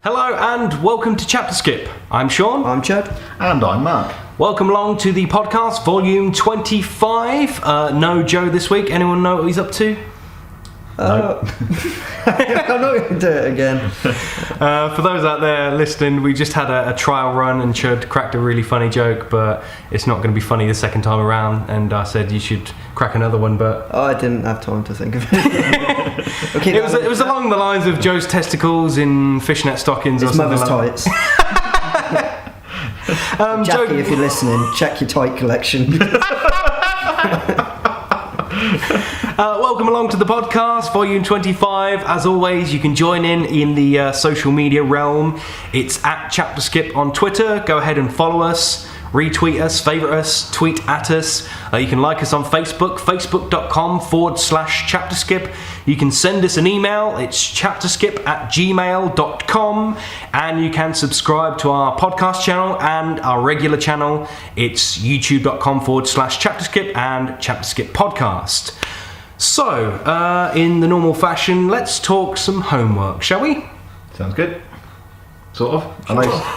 Hello and welcome to ChapterSkip. I'm Sean. I'm Chad. And I'm Mark. Welcome along to the podcast, volume 25. No Joe this week. Anyone know what he's up to? I'm not going to do it again. For those out there listening, we just had a trial run and Chad cracked a really funny joke, but it's not going to be funny the second time around. And I said you should crack another one, but I didn't have time to think of it. Okay, it was along the lines of Joe's testicles in fishnet stockings his or something mother's like tights. Jackie, if you're listening, check your tight collection. Welcome along to the podcast, volume 25. As always, you can join in the social media realm. It's at ChapterSkip on Twitter. Go ahead and follow us, retweet us, favourite us, tweet at us. You can like us on Facebook, facebook.com/ChapterSkip. You can send us an email. It's chapterskip@gmail.com. And you can subscribe to our podcast channel and our regular channel. It's youtube.com/ChapterSkip and ChapterSkip Podcast. So, in the normal fashion, let's talk some homework, shall we? Sounds good. Sort of. I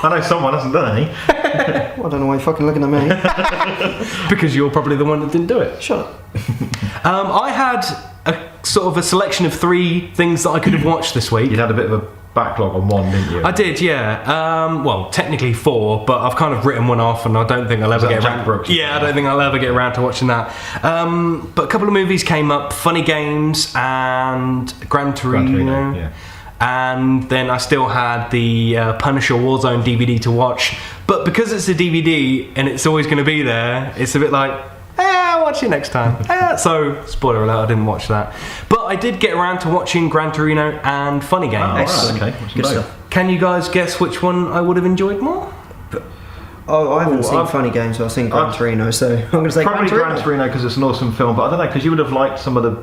know someone hasn't done any. Well, I don't know why you're fucking looking at me. Because you're probably the one that didn't do it. Shut up. I had a sort of a selection of 3 things that I could have watched this week. You had a bit of a backlog on one, didn't you? I did, yeah. Well, technically 4, but I've kind of written one off, and I don't think I'll ever get around. I don't think I'll ever get around to watching that. But a couple of movies came up: Funny Games and Gran Torino. Yeah. And then I still had the Punisher Warzone DVD to watch. But because it's a DVD and it's always going to be there, it's a bit like, I'll watch it next time. So, spoiler alert, I didn't watch that. But I did get around to watching Gran Torino and Funny Games. Oh, Excellent. right, okay. Good stuff. Can you guys guess which one I would have enjoyed more? Oh, I haven't seen Funny Games, so I've seen Gran Torino, so I'm going to say Probably Gran Gran Torino because it's an awesome film, but I don't know, because you would have liked some of the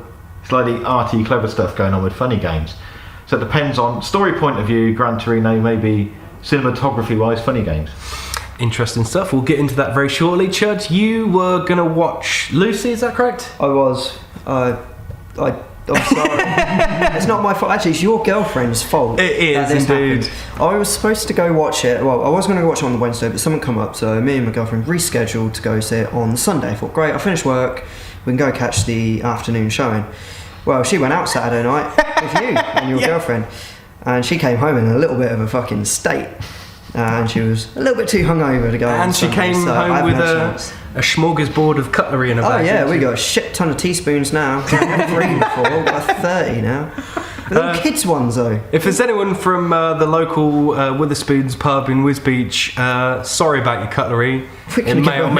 slightly arty, clever stuff going on with Funny Games. So it depends on story point of view. Gran Torino, maybe cinematography wise, Funny Games. Interesting stuff. We'll get into that very shortly. Chud, you were going to watch Lucy, is that correct? I was. I'm sorry. It's not my fault. Actually, it's your girlfriend's fault. It is, that this indeed. happened. I was supposed to go watch it. Well, I was going to go watch it on the Wednesday, but something come up, so me and my girlfriend rescheduled to go see it on the Sunday. I thought, great, I finished work. We can go catch the afternoon showing. Well, she went out Saturday night with you and your girlfriend, and she came home in a little bit of a fucking state, and she was a little bit too hungover to go. And she came home with a smorgasbord of cutlery in her bag. Oh yeah, we got a shit ton of teaspoons now. 3 before, we've got 30 now. They're all kids ones though. If there's anyone from the local Witherspoons pub in Wisbeach, sorry about your cutlery. It may or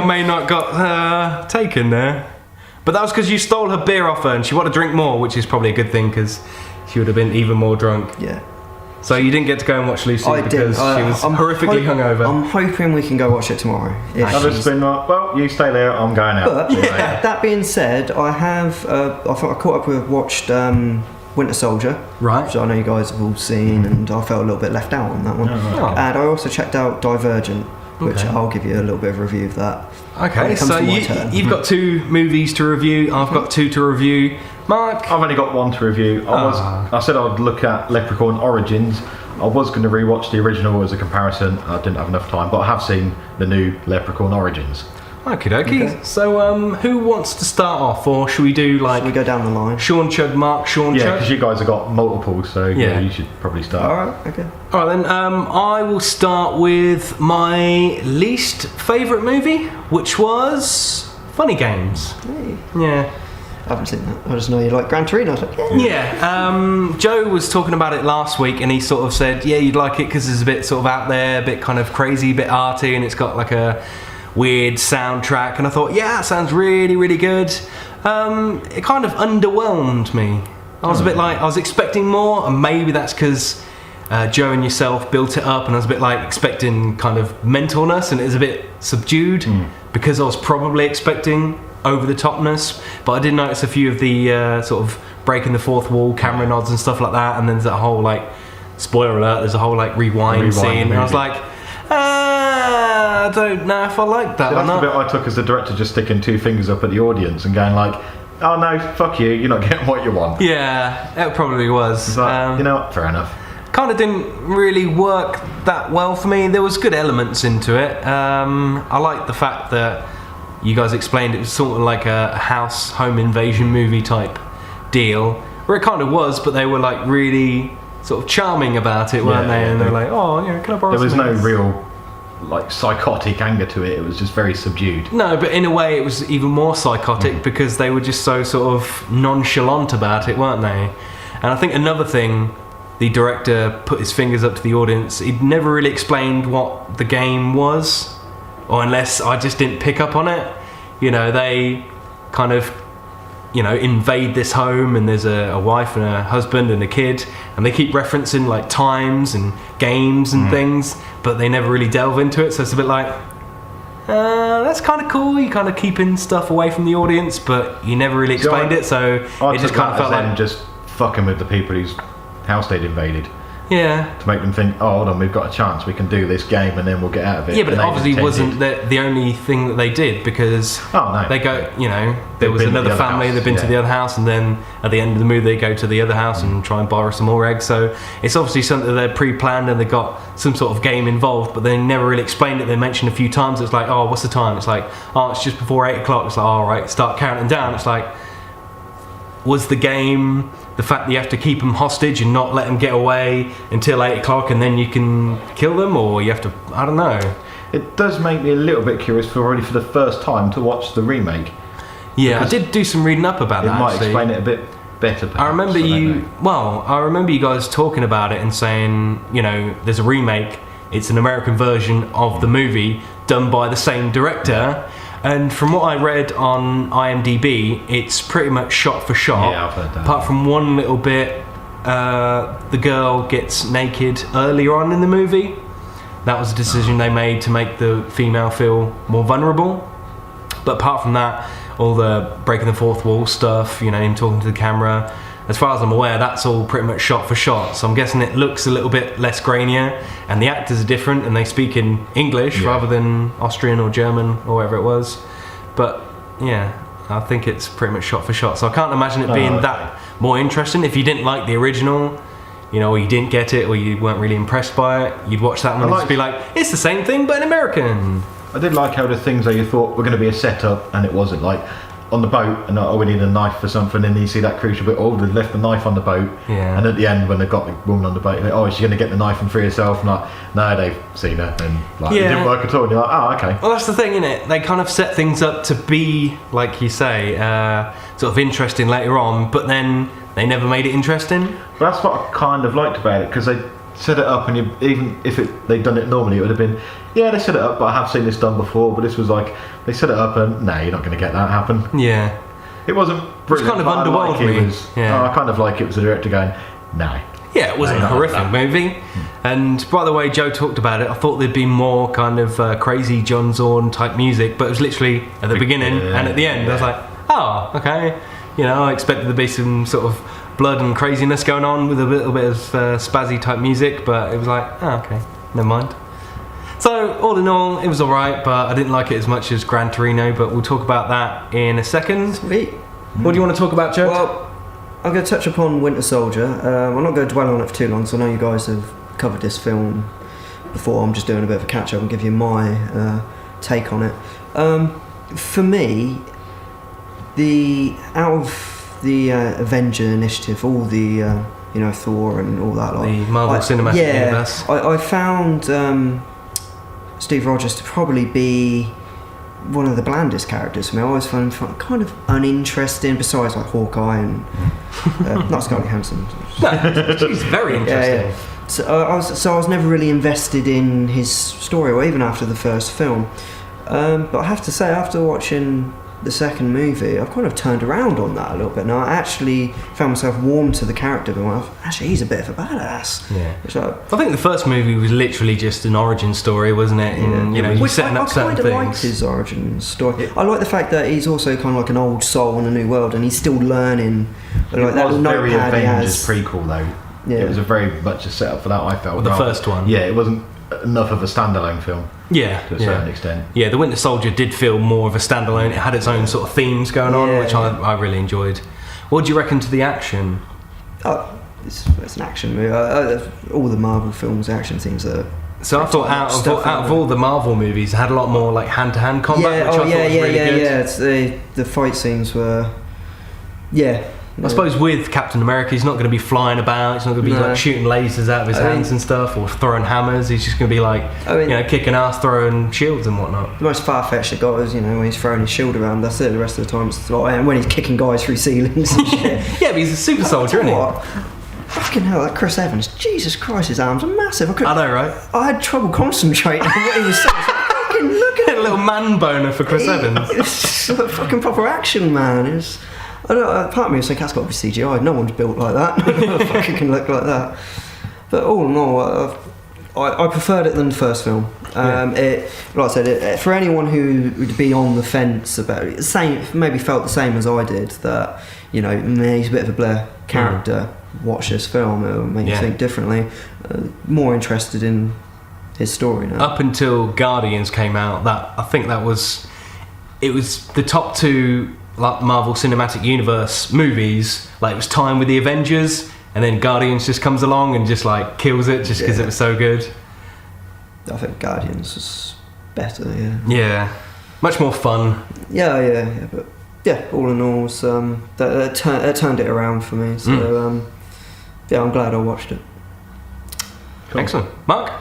may not got taken there. But that was because you stole her beer off her and she wanted to drink more, which is probably a good thing because she would have been even more drunk. Yeah. So you didn't get to go and watch Lucy because she was horrifically hungover. I'm hoping we can go watch it tomorrow. I've just been like, well, you stay there, I'm going out. But that being said, I have I caught up with watched Winter Soldier, right? Which I know you guys have all seen, and I felt a little bit left out on that one. Oh. And I also checked out Divergent, which I'll give you a little bit of a review of that. Okay, so you've got 2 movies to review. I've got 2 to review. Mark? I've only got 1 to review. I said I'd look at Leprechaun Origins. I was going to rewatch the original as a comparison. I didn't have enough time, but I have seen the new Leprechaun Origins. Okie dokie. Okay. So, who wants to start off, or should we do like? Should we go down the line? Sean, Chud, Mark, Sean, Chud. Yeah, because you guys have got multiple, so yeah, you should probably start. All right. Okay. All right then. I will start with my least favourite movie, which was Funny Games. Hey. Yeah. I haven't seen that. I just know you like Gran Torino. I was like, yeah. Joe was talking about it last week, and he sort of said, yeah, you'd like it because it's a bit sort of out there, a bit kind of crazy, a bit arty, and it's got like a weird soundtrack. And I thought, yeah, that sounds really, really good. It kind of underwhelmed me. I was a bit like, I was expecting more, and maybe that's because Joe and yourself built it up, and I was a bit like expecting kind of mentalness, and it was a bit subdued because I was probably expecting over the topness. But I did notice a few of the sort of breaking the fourth wall camera nods and stuff like that, and then there's that whole like, spoiler alert, there's a whole like rewind scene, and I was like, I don't know if I like that. That's the bit I took as the director, just sticking 2 fingers up at the audience and going like, oh no, fuck you, you're not getting what you want. Yeah, it probably was. But, you know what, fair enough. kind of didn't really work that well for me. There was good elements into it. I liked the fact that you guys explained it was sort of like a home invasion movie type deal, where it kind of was, but they were like really sort of charming about it, weren't they? And they were like, oh, you know, can I borrow There was something? no real like psychotic anger to it. It was just very subdued. No, but in a way it was even more psychotic because they were just so sort of nonchalant about it, weren't they? And I think another thing, the director put his fingers up to the audience. He'd never really explained what the game was, or unless I just didn't pick up on it. You know, they kind of, you know, invade this home, and there's a wife and a husband and a kid, and they keep referencing like times and games and things, but they never really delve into it. So it's a bit like, that's kind of cool. You're kind of keeping stuff away from the audience, but you never really explained it. So it just kind of felt like just fucking with the people whose house they'd invaded. Yeah. To make them think, oh, hold on, we've got a chance, we can do this game and then we'll get out of it. Yeah, but it And they obviously intended- wasn't the only thing that they did, because they go, you know, there They've was been to another the other family, house, they've been to yeah. the other house, and then at the end of the movie they go to the other house and try and borrow some more eggs. So it's obviously something that they're pre-planned and they got some sort of game involved, but they never really explained it. They mentioned a few times, it's like, oh, what's the time? It's like, oh, it's just before 8 o'clock. It's like, all right, start counting down. It's like, was the game the fact that you have to keep them hostage and not let them get away until 8 o'clock and then you can kill them, or you have to, I don't know. It does make me a little bit curious for the first time to watch the remake. Yeah, I Because did do some reading up about It that, might actually. explain it a bit better. Perhaps. I remember I remember you guys talking about it and saying, you know, there's a remake, it's an American version of the movie done by the same director. And from what I read on IMDb, it's pretty much shot for shot. Yeah, I've heard that. Apart from one little bit, the girl gets naked earlier on in the movie. That was a decision they made to make the female feel more vulnerable. But apart from that, all the breaking the fourth wall stuff, you know, him talking to the camera, as far as I'm aware, that's all pretty much shot for shot. So I'm guessing it looks a little bit less grainier, and the actors are different, and they speak in English rather than Austrian or German or whatever it was. But yeah, I think it's pretty much shot for shot. So I can't imagine it being that more interesting. If you didn't like the original, you know, or you didn't get it, or you weren't really impressed by it, you'd watch that one and just be like, it's the same thing but in American. I did like how the things that you thought were going to be a setup, and it wasn't. Like on the boat, and we need a knife for something, and then you see that crucial bit. Oh, they left the knife on the boat. Yeah. And at the end, when they got the woman on the boat, like, oh, is she going to get the knife and free herself? And like, no, they've seen her, and like, it didn't work at all. And you're like, oh, okay. Well, that's the thing, innit? They kind of set things up to be, like you say, sort of interesting later on, but then they never made it interesting. But that's what I kind of liked about it, because they set it up, and even if they'd done it normally, it would have been, yeah, they set it up, but I have seen this done before. But this was like, they set it up, and no, you're not going to get that happen. Yeah. It wasn't brilliant. kind of but I like underwhelmed it me. was- Yeah. I kind of like it was the director going, no. Yeah, it wasn't No, a not horrific that. movie. And by the way, Joe talked about it. I thought there'd be more kind of crazy John Zorn type music, but it was literally at the beginning and at the end. I was like, oh, okay. You know, I expected there to be some sort of blood and craziness going on with a little bit of spazzy type music, but it was like, oh, okay, never mind. So, all in all, it was alright, but I didn't like it as much as Gran Torino, but we'll talk about that in a second. Sweet. What do you want to talk about, Joe? Well, I'm going to touch upon Winter Soldier. I'm not going to dwell on it for too long, so I know you guys have covered this film before. I'm just doing a bit of a catch-up and give you my take on it. For me, out of the Avenger Initiative, all the Thor and all that, the Marvel Cinematic Universe. I found Steve Rogers to probably be one of the blandest characters for me. I always found him kind of uninteresting, besides like Hawkeye and not Scarlett Johansson. No, she's very interesting. Yeah. So I was never really invested in his story, or even after the first film. But I have to say, after watching the second movie, I've kind of turned around on that a little bit. Now I actually found myself warm to the character, but actually he's a bit of a badass. Yeah. Which I think the first movie was literally just an origin story, wasn't it? And, you're setting up certain I kind of liked things. his origin story. I like the fact that he's also kind of like an old soul in a new world, and he's still learning. Like It was very notepad he Avengers has. prequel though. Yeah. It was a very much a setup for that, I felt. The first one. Yeah, it wasn't enough of a standalone film Yeah, to a certain extent. Yeah, The Winter Soldier did feel more of a standalone. It had its own sort of themes going on, Yeah, which I really enjoyed. What do you reckon to the action? it's an action movie. All the Marvel films, action scenes are. So I thought out of all the Marvel movies, it had a lot more like hand-to-hand combat, which I thought was really good. Yeah. It's the fight scenes were, I suppose with Captain America, he's not going to be flying about. He's not going to be like shooting lasers out of his hands and stuff, or throwing hammers. He's just going to be like, kicking ass, throwing shields and whatnot. The most far-fetched it got is, when he's throwing his shield around. That's it. The rest of the time, it's like, and when he's kicking guys through ceilings and shit. Yeah, but he's a super soldier, isn't he? Fucking hell, that Chris Evans. Jesus Christ, his arms are massive. I know, right? I had trouble concentrating on what he was saying. Fucking look at a little man boner for Chris Evans. It's a fucking proper action man. I don't know, part of me was thinking, that's got to be CGI. No one's built like that. No one fucking can look like that. But all in all, I preferred it than the first film. Like I said, for anyone who would be on the fence about it, maybe felt the same as I did, that he's a bit of a Blair character. Watch this film, it'll make you think differently. More interested in his story now. Up until Guardians came out, I think it was the top two like Marvel Cinematic Universe movies. Like it was time with the Avengers, and then Guardians just comes along and just like kills it just because it was so good. I think Guardians was better. Yeah, much more fun. Yeah, but all in all, that turned it around for me. So I'm glad I watched it. Cool. Excellent. Mark?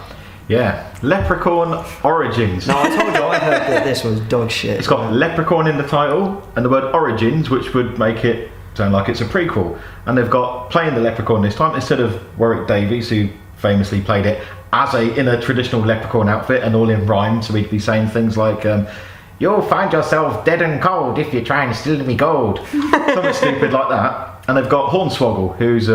Yeah, Leprechaun Origins. No, I told you I heard that this was dog shit. It's got Leprechaun in the title and the word Origins, which would make it sound like it's a prequel. And they've got playing the Leprechaun this time instead of Warwick Davies, who famously played it in a traditional Leprechaun outfit and all in rhyme, so he'd be saying things like, "You'll find yourself dead and cold if you try and steal me gold." Something stupid like that. And they've got Hornswoggle, who's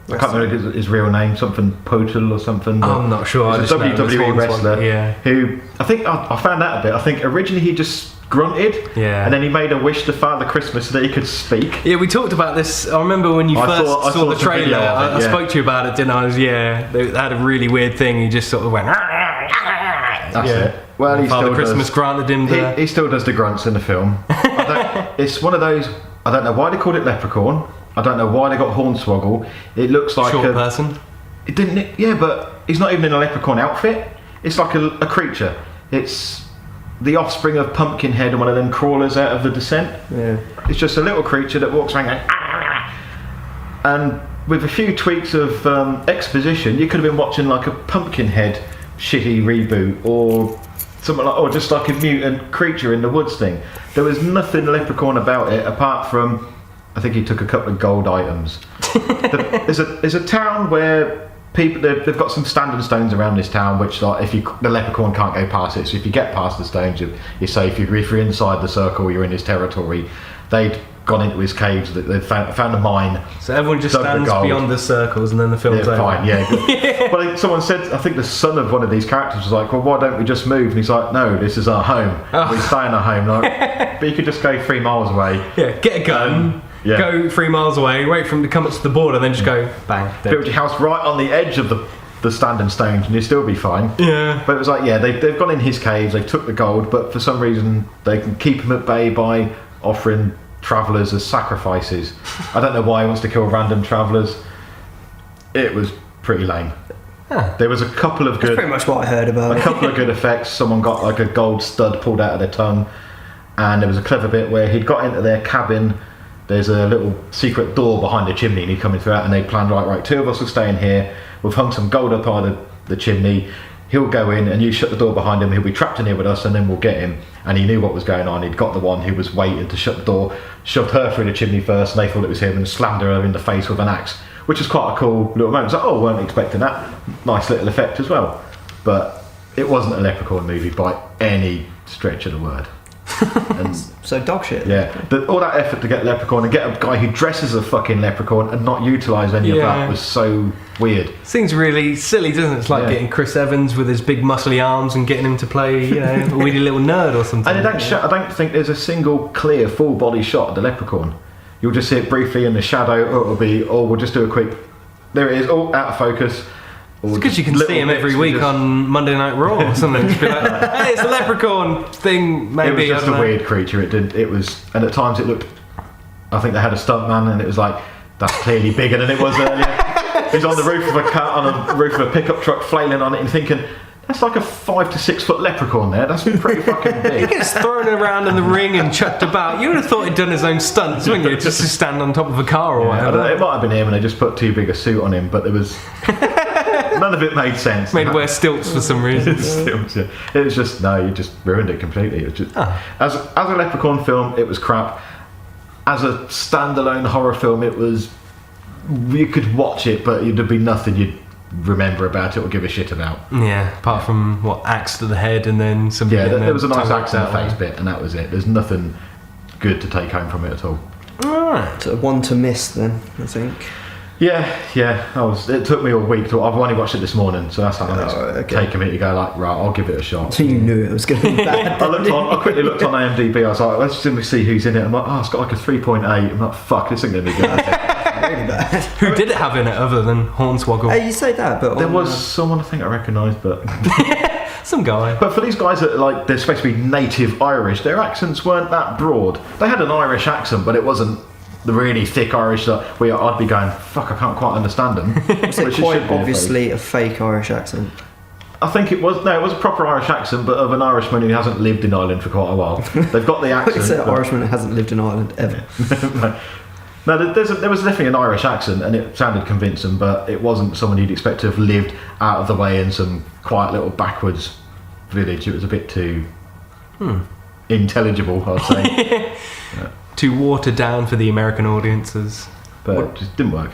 I can't remember his real name, something Potel or something. I'm not sure. He's a WWE wrestler who, I think, I found out a bit. I think originally he just grunted, and then he made a wish to Father Christmas so that he could speak. Yeah, we talked about this. I remember when you first saw the trailer, I spoke to you about it, didn't I? They had a really weird thing. He just sort of went. That's it. Well, Father Christmas granted him he still does the grunts in the film. It's one of those. I don't know why they called it Leprechaun. I don't know why they got Hornswoggle. It looks like short person. It didn't. Yeah, but he's not even in a leprechaun outfit. It's like a creature. It's the offspring of Pumpkinhead and one of them crawlers out of The Descent. Yeah. It's just a little creature that walks around going, and with a few tweaks of exposition, you could have been watching like a Pumpkinhead shitty reboot or something like, or just like a mutant creature in the woods thing. There was nothing leprechaun about it apart from, I think he took a couple of gold items. There's a town where people they've got some standing stones around this town, which like the leprechaun can't go past it. So if you get past the stones, you're safe. If you're inside the circle, you're in his territory. They'd gone into his caves. They found a mine. So everyone just stands beyond the circles, and then the film's over. Fine, yeah. But someone said, I think the son of one of these characters was like, "Well, why don't we just move?" And he's like, "No, this is our home. We stay in our home." Like, but you could just go 3 miles away. Yeah, get a gun. Go 3 miles away, wait for him to come up to the border, and then just go bang. Build your house right on the edge of the standing stones, and you'll still be fine. Yeah. But it was like, they've gone in his caves, they took the gold, but for some reason they can keep him at bay by offering travellers as sacrifices. I don't know why he wants to kill random travellers. It was pretty lame. Huh. There was a couple of good. That's pretty much what I heard about. A couple of good effects. Someone got like a gold stud pulled out of their tongue, and there was a clever bit where he'd got into their cabin. There's a little secret door behind the chimney, and he'd come in through it, and they planned, right, 2 of us will stay in here. We've hung some gold up on the chimney. He'll go in, and you shut the door behind him. He'll be trapped in here with us, and then we'll get him. And he knew what was going on. He'd got the one who was waiting to shut the door, shoved her through the chimney first, and they thought it was him, and slammed her in the face with an axe, which is quite a cool little moment. It's like, oh, weren't expecting that. Nice little effect as well. But it wasn't a Leprechaun movie by any stretch of the word. And so dog shit. Yeah, all that effort to get Leprechaun and get a guy who dresses as a fucking leprechaun and not utilise any of that was so weird. Seems really silly, doesn't it? It's like getting Chris Evans with his big muscly arms and getting him to play, a weedy little nerd or something. And I don't think there's a single clear full body shot of the Leprechaun. You'll just see it briefly in the shadow, or it'll be, we'll just do a quick. There it is, out of focus. It's because you can see him every week on Monday Night Raw or something. Just be like, hey, it's a leprechaun thing, maybe. It was just a weird creature. It was, and at times it looked, I think they had a stuntman and it was like, that's clearly bigger than it was earlier. He's on the roof of a pickup truck, flailing on it, and thinking, that's like a 5 to 6 foot leprechaun there. That's pretty fucking He big. gets thrown around in the ring and chucked about. You would have thought he'd done his own stunts, wouldn't you? Just to stand on top of a car or I don't whatever. know, it might have been him, and they just put too big a suit on him, but there was none of it made sense. Made him wear stilts for some reason. It was just you just ruined it completely. It was just as a leprechaun film, it was crap. As a standalone horror film, it was. You could watch it, but there'd be nothing you'd remember about it or give a shit about. Yeah, apart from axe to the head and then some. Yeah, there was a nice axe in the face bit, and that was it. There's nothing good to take home from it at all. Alright. So one to miss then, I think. Yeah. It took me a week. I've only watched it this morning, so that's how long it's taken me to go. Like, right, I'll give it a shot. So you knew it was going to be bad. I quickly looked on IMDb. I was like, let's just see who's in it. I'm like, it's got like a 3.8. I'm like, fuck, this isn't going to be good. Really bad. Who did it have in it other than Hornswoggle? Hey, you say that, but There was someone I think I recognised, but Some guy. but for these guys that they're supposed to be native Irish, their accents weren't that broad. They had an Irish accent, but it wasn't the really thick Irish that I'd be going, fuck, I can't quite understand them. was it quite obviously a fake Irish accent? I think it was a proper Irish accent, but of an Irishman who hasn't lived in Ireland for quite a while. They've got the accent. It's an Irishman that hasn't lived in Ireland ever. No, there was definitely an Irish accent, and it sounded convincing, but it wasn't someone you'd expect to have lived out of the way in some quiet little backwoods village. It was a bit too intelligible, I'd say. Too watered down for the American audiences. But it just didn't work.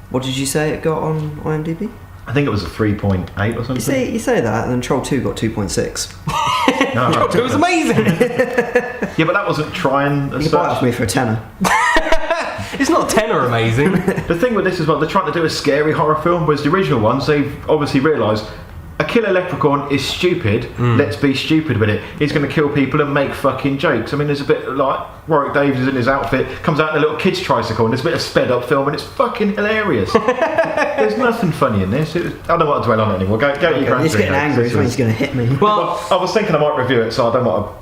What did you say it got on IMDb? I think it was a 3.8 or something. You say that, and then Troll 2 got 2.6. No, It was amazing! yeah, but that wasn't trying as You buy it off such. me for a tenner. It's not tenor amazing. The thing with this is what they're trying to do a scary horror film, whereas the original ones, they've obviously realised a killer leprechaun is stupid. Let's be stupid with it. He's going to kill people and make fucking jokes. I mean, there's a bit like Warwick Davis in his outfit, comes out in a little kid's tricycle, and there's a bit of sped up film, and it's fucking hilarious. There's nothing funny in this. I don't want to dwell on it anymore. Go your grand He's getting angry. He's going to hit me. Well, I was thinking I might review it, so I don't want to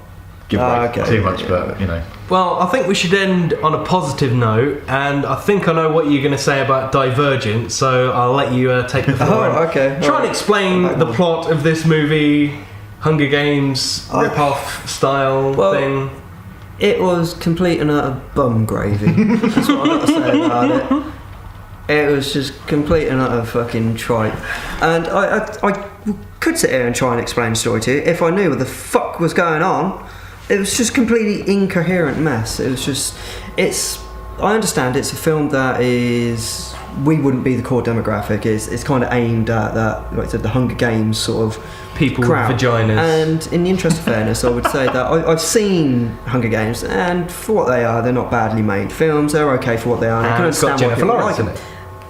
give away too much, but you know. Well, I think we should end on a positive note, and I think I know what you're going to say about Divergent, so I'll let you take the floor. Okay. Try and explain the plot of this movie, Hunger Games rip-off style thing. It was complete and utter bum gravy. That's what I've got to say about it. It was just complete and utter fucking tripe. And I could sit here and try and explain the story to you if I knew what the fuck was going on. It was just completely incoherent mess. It was just, I understand it's a film that we wouldn't be the core demographic. It's kind of aimed at that, like I said, the Hunger Games sort of People crowd. with vaginas. And in the interest of fairness, I would say that I've seen Hunger Games, and for what they are, they're not badly made films. They're okay for what they are. And it's got Jennifer Lawrence in it.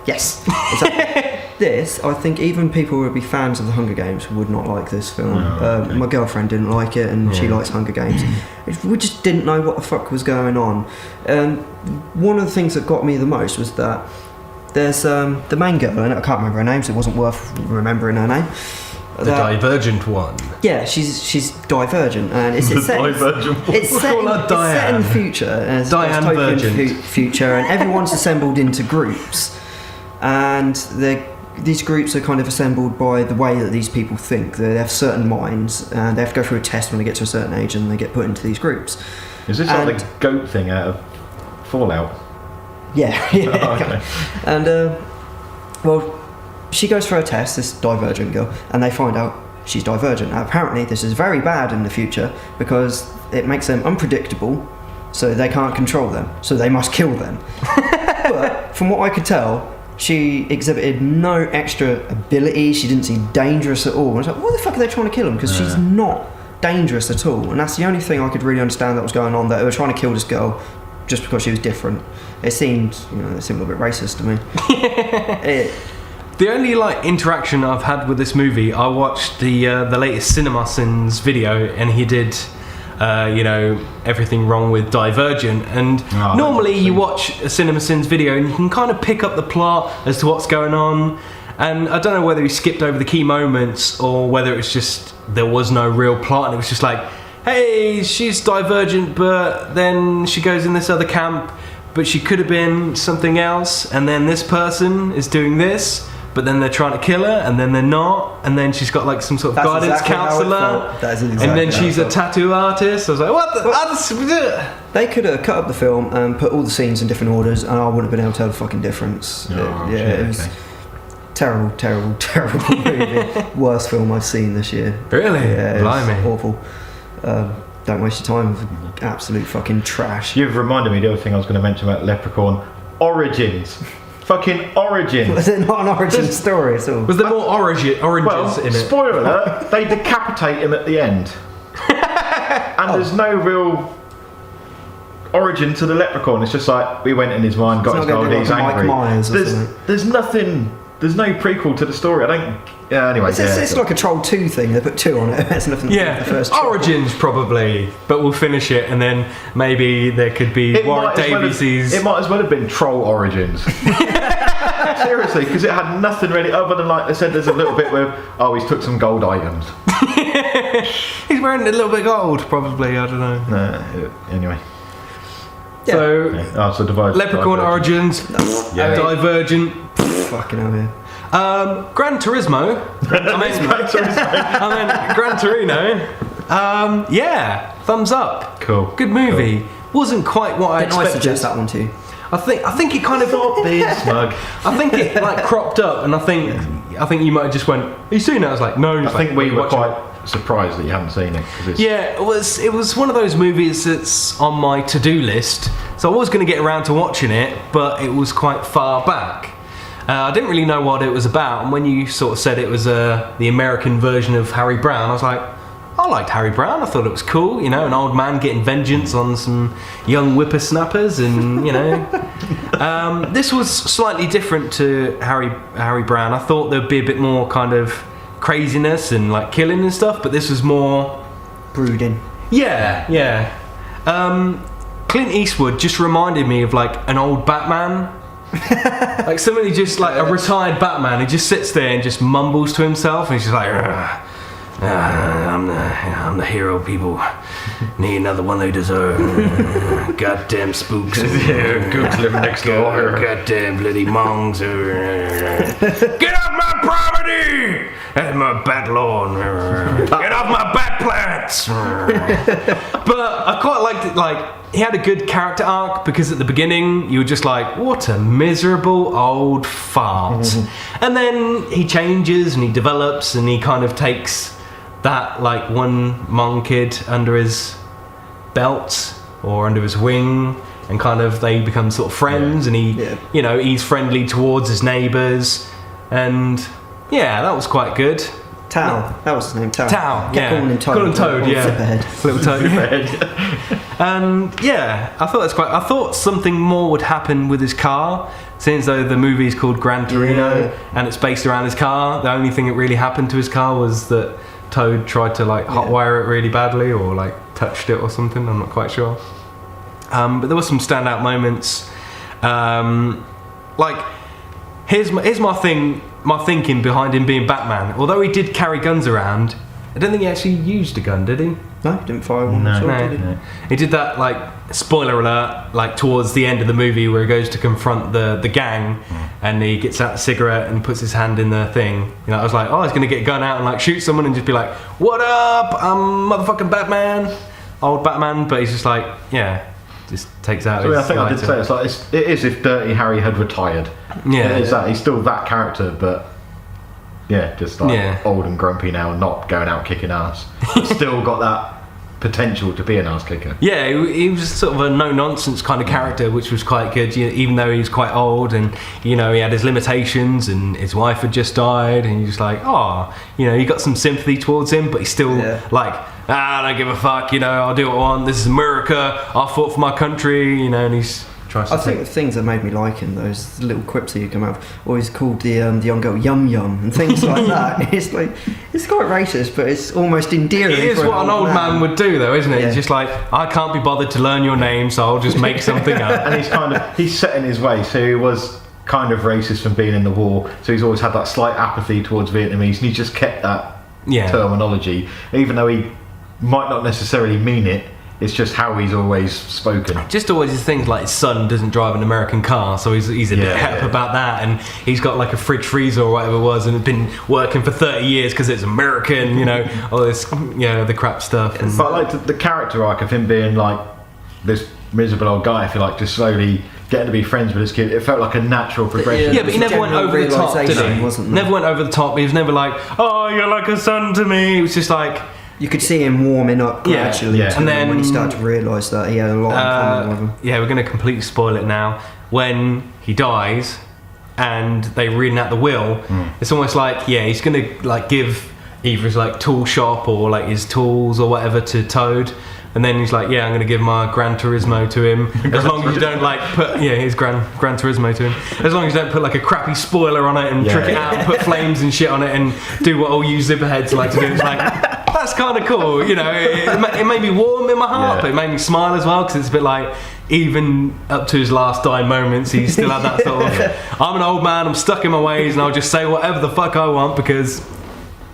Yes, exactly. This, I think even people who would be fans of the Hunger Games would not like this film. Okay. My girlfriend didn't like it, and she likes Hunger Games. We just didn't know what the fuck was going on. One of the things that got me the most was that there's the main girl, and I can't remember her name, so it wasn't worth remembering her name. The Divergent one. Yeah, she's divergent, and it's set in the future. It's Diane dystopian Virgin. Future, and everyone's assembled into groups, and these groups are kind of assembled by the way that these people think. They have certain minds, and they have to go through a test when they get to a certain age, and they get put into these groups. Is this like the goat thing out of Fallout? Yeah. Oh, okay. And well, she goes for a test, this divergent girl, and they find out she's divergent. Now, apparently this is very bad in the future because it makes them unpredictable, so they can't control them, so they must kill them. But from what I could tell, she exhibited no extra ability. She didn't seem dangerous at all. I was like, what the fuck are they trying to kill him? Because she's not dangerous at all, and that's the only thing I could really understand that was going on, that they were trying to kill this girl just because she was different. It seemed a little bit racist to me. The only interaction I've had with this movie, I watched the latest CinemaSins video, and he did, everything wrong with Divergent. And normally you watch a CinemaSins video and you can kind of pick up the plot as to what's going on. And I don't know whether he skipped over the key moments or whether it's just there was no real plot, and it was just like, hey, she's divergent, but then she goes in this other camp but she could have been something else, and then this person is doing this, but then they're trying to kill her, and then they're not, and then she's got like some sort of That's guidance exactly how I counselor, felt. That is exactly and then how I she's a felt. tattoo artist. I was like, what the? They could have cut up the film and put all the scenes in different orders, and I wouldn't have been able to tell the fucking difference. It was terrible, terrible, terrible movie. Worst film I've seen this year. Really? Yeah, Blimey. awful. Don't waste your time with absolute fucking trash. You've reminded me the other thing I was going to mention about Leprechaun. Origins. Fucking Origins. Was it not an origin story at all? Was there more oranges Well, in it? spoiler alert, they decapitate him at the end. And there's no real origin to the Leprechaun. It's just like, we went in his mind, got It's his not gold, gonna be he's like a Mike angry. Myers or something. There's nothing, there's no prequel to the story. I don't, yeah, anyway. It's like a Troll 2 thing. They put 2 on it. It's nothing to do with the first Troll. Origins probably, but we'll finish it, and then maybe there could be Warwick Davies's. It might as well have been Troll Origins. Seriously, because it had nothing really other than, like they said, there's a little bit where, he's took some gold items. He's wearing a little bit gold, probably. I don't know. Anyway. Yeah. So, So Divergent. Leprechaun Origins, Divergent. Fucking hell, yeah. Gran Turismo. I mean, Gran Torino. Yeah, thumbs up. Cool. Good movie. Wasn't quite what I Didn't I expected. suggest that one to you? I think it kind of. Stop being smug. I think it like cropped up, and I think you might have just went. Have you seen it? I was like, no. I think we were quite surprised that you hadn't seen it. 'Cause it's, Yeah, it was one of those movies that's on my to-do list. So I was going to get around to watching it, but it was quite far back. I didn't really know what it was about, and when you sort of said it was the American version of Harry Brown, I was like, I liked Harry Brown. I thought it was cool, you know, an old man getting vengeance on some young whippersnappers, and you know, this was slightly different to Harry Brown. I thought there'd be a bit more kind of craziness and like killing and stuff, but this was more Brooding. yeah. Clint Eastwood just reminded me of like an old Batman. Like somebody just like a retired Batman who just sits there and just mumbles to himself, and he's just like, I'm the hero people need another one they deserve. Goddamn spooks. Gooks living next door. Goddamn bloody mongs. Get off my property! That's my bat lawn. Get off my bat plants. But I quite liked it. Like, he had a good character arc, because at the beginning you were just like, what a miserable old fart. And then he changes and he develops, and he kind of takes that like one Hmong kid under his belt or under his wing, and kind of they become sort of friends, and he you know, he's friendly towards his neighbours, and yeah, that was quite good. Tao, that was his name. Tao. Tao, Kept yeah. calling him Toad. Call him Toad, or yeah. Flipperhead. Little Toad. And yeah, I thought something more would happen with his car, since though the movie's called Gran Torino and it's based around his car. The only thing that really happened to his car was that Toad tried to like hotwire it really badly, or like touched it or something. I'm not quite sure. But there were some standout moments. Like here's my thinking behind him being Batman. Although he did carry guns around, I don't think he actually used a gun, did he? No, he didn't fire one. No. Did he? No. He did that, like, spoiler alert, like towards the end of the movie where he goes to confront the gang, and he gets out a cigarette and puts his hand in the thing. You know, I was like, oh, he's gonna get a gun out and like shoot someone and just be like, what up? I'm motherfucking Batman, old Batman. But he's just like, yeah, just takes out So his I think I did lighter. say it is if Dirty Harry had retired. Yeah. It is that he's still that character, but yeah, just like old and grumpy now, and not going out kicking ass. But still got that potential to be an ass kicker. Yeah, he was sort of a no-nonsense kind of character, which was quite good, you know, even though he was quite old, and you know, he had his limitations, and his wife had just died, and you're just like, oh, you know, you got some sympathy towards him, but he's still like, I don't give a fuck, you know, I'll do what I want, this is America, I fought for my country, you know, and he's tries to I think the things that made me like him, those little quips that you come out with, always called the young girl Yum Yum and things like that. It's like, it's quite racist, but it's almost endearing. It is for what an old man would do, though, isn't it? Yeah. He's just like, I can't be bothered to learn your name, so I'll just make something up. And he's set in his way, so he was kind of racist from being in the war, so he's always had that slight apathy towards Vietnamese, and he just kept that terminology, even though he might not necessarily mean it. It's just how he's always spoken. Just always his things like his son doesn't drive an American car, so he's a bit hep about that, and he's got like a fridge freezer or whatever it was, and it's been working for 30 years because it's American, all this, the crap stuff. And, but like the character arc of him being like this miserable old guy, if you like, just slowly getting to be friends with his kid, it felt like a natural progression. Yeah, but he never went over the top, did he? Never went over the top. He was never like, oh, you're like a son to me. It was just like... You could see him warming up gradually, and then when he started to realise that he had a lot in common with him. Yeah, we're going to completely spoil it now. When he dies and they're reading out the will, it's almost like, he's going to like give either his like tool shop or like his tools or whatever to Toad. And then he's like, I'm going to give my Gran Turismo to him. As long as you don't like put, his Gran Turismo to him. As long as you don't put like a crappy spoiler on it and trick it out and put flames and shit on it and do what all you zipperheads like to do. It's like, that's kind of cool, It made me warm in my heart, but it made me smile as well, because it's a bit like, even up to his last dying moments, he still had that sort of, I'm an old man, I'm stuck in my ways, and I'll just say whatever the fuck I want because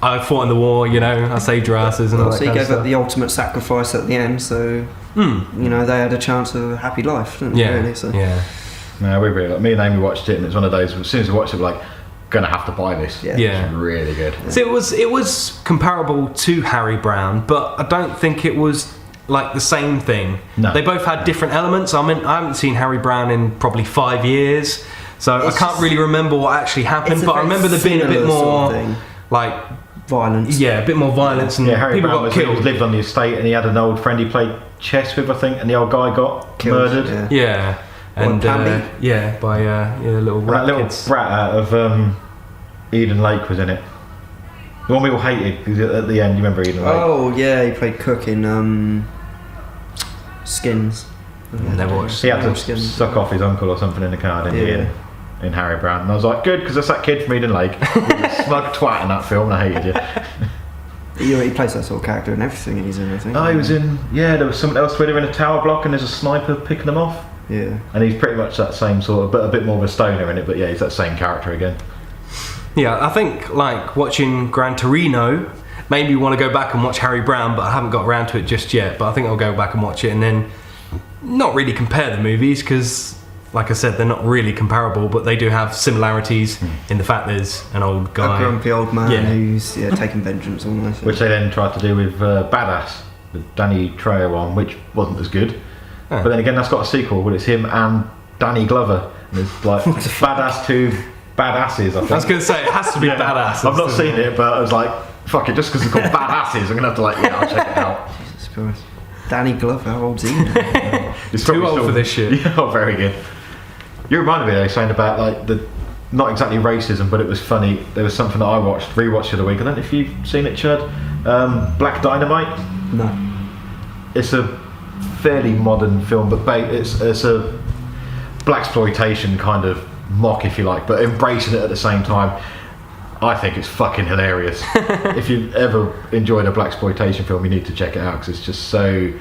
I fought in the war, I saved your asses and all that So he kind of gave stuff. up the ultimate sacrifice at the end, so they had a chance of a happy life, didn't they? Really, so. Yeah. No, we really, me and Amy watched it, and it's one of those, as soon as we watched it, we're like, gonna have to buy this. Yeah. It's really good. So it was comparable to Harry Brown, but I don't think it was like the same thing. No. They both had different elements. I mean, I haven't seen Harry Brown in probably 5 years, so I can't really remember what actually happened, but I remember there being a bit more sort of like violence. Yeah, a bit more violence, and Harry people Brown got killed. lived on the estate, and he had an old friend he played chess with, I think, and the old guy got Killed, murdered. Yeah. And by little And that rat little kids. brat out of Eden Lake was in it. The one we all hated, 'cause at the end, you remember Eden Lake? Oh yeah, he played Cook in Skins. Never watched. He had to Skins. suck off his uncle or something in the car, didn't he, in Harry Brown. And I was like, good, because that's that kid from Eden Lake. He was a smug twat in that film, and I hated you. He plays that sort of character in everything he's in, I think. Oh, he was in, there was something else where they're in a tower block and there's a sniper picking them off. Yeah. And he's pretty much that same sort of, but a bit more of a stoner in it, but he's that same character again. Yeah, I think like watching Gran Torino made me want to go back and watch Harry Brown, but I haven't got around to it just yet. But I think I'll go back and watch it and then not really compare the movies because, like I said, they're not really comparable, but they do have similarities in the fact there's an old guy. A grumpy old man who's taking vengeance almost. Which they then tried to do with Badass, the Danny Trejo one, which wasn't as good. But then again, that's got a sequel, but it's him and Danny Glover. And it's like Badass 2 Badasses, I think. I was going to say, it has to be Badass. I've not seen it, but I was like, fuck it, just because it's called Badasses, I'm going to have to I'll check it out. Jesus Christ. Danny Glover, how old's he? He's too old for this shit. Yeah, very good. You reminded me, saying about like the, not exactly racism, but it was funny. There was something that I rewatched the other week. I don't know if you've seen it, Chud. Black Dynamite. No. It's a fairly modern film, but it's a blaxploitation kind of mock, if you like, but embracing it at the same time. I think it's fucking hilarious. If you've ever enjoyed a blaxploitation film, you need to check it out because it's just so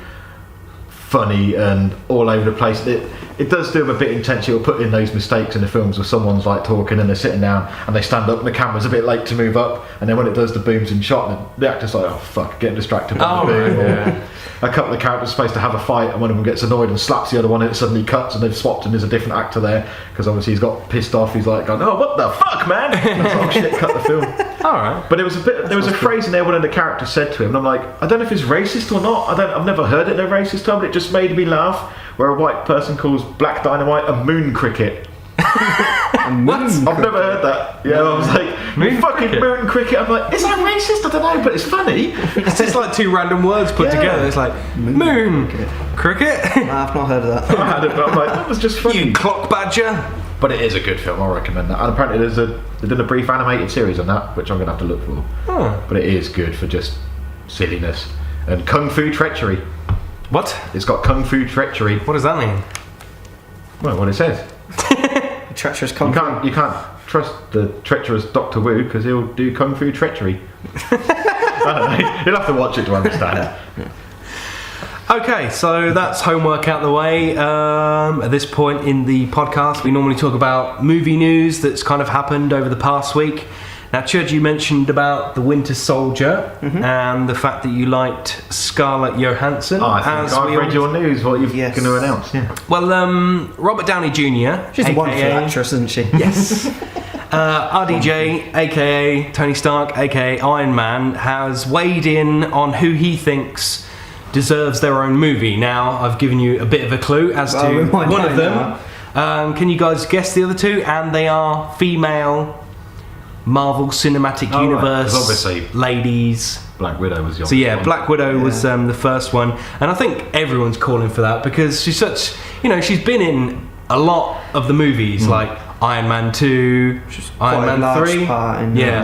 funny and all over the place. It does do them a bit intense. You'll put in those mistakes in the films where someone's like talking and they're sitting down and they stand up and the camera's a bit late to move up, and then when it does the booms in shot, the actor's like, oh fuck, getting distracted by the boom. Right, A couple of characters are supposed to have a fight and one of them gets annoyed and slaps the other one and it suddenly cuts and they've swapped and there's a different actor there because obviously he's got pissed off. He's like going, oh what the fuck, man. And it's like, oh shit, cut the film. Alright. But there was a phrase in there one of the characters said to him, and I'm like, I don't know if it's racist or not. I've never heard it in a racist term, but it just made me laugh. Where a white person calls Black Dynamite a moon cricket. What? I've never heard that. Yeah, I was like, Moon fucking cricket? moon cricket. I'm like, is that racist? I don't know, but it's funny. It's just like two random words put together. It's like moon cricket. I've not heard of that. I had it, but I'm like, that was just funny. You clock badger. But it is a good film. I recommend that. And apparently they did a brief animated series on that, which I'm going to have to look for. Oh. But it is good for just silliness and kung fu treachery. What? It's got kung fu treachery. What does that mean? Well, what it says. Treacherous kung fu. You can't trust the treacherous Dr. Wu because he'll do kung fu treachery. I don't know. You'll have to watch it to understand. Okay, so that's homework out the way. At this point in the podcast, we normally talk about movie news that's kind of happened over the past week. Now, Chud, you mentioned about the Winter Soldier and the fact that you liked Scarlett Johansson. I think I've read your news, what you're going to announce. Yeah. Well, Robert Downey Jr. She's a wonderful actress, isn't she? Yes. RDJ, aka Tony Stark, aka Iron Man, has weighed in on who he thinks deserves their own movie. Now, I've given you a bit of a clue as to one of them. Can you guys guess the other two? And they are female Marvel Cinematic Universe obviously ladies. Black Widow was the So yeah, Black Widow was the first one, and I think everyone's calling for that because she's such, she's been in a lot of the movies like Iron Man 2, Iron Man 3.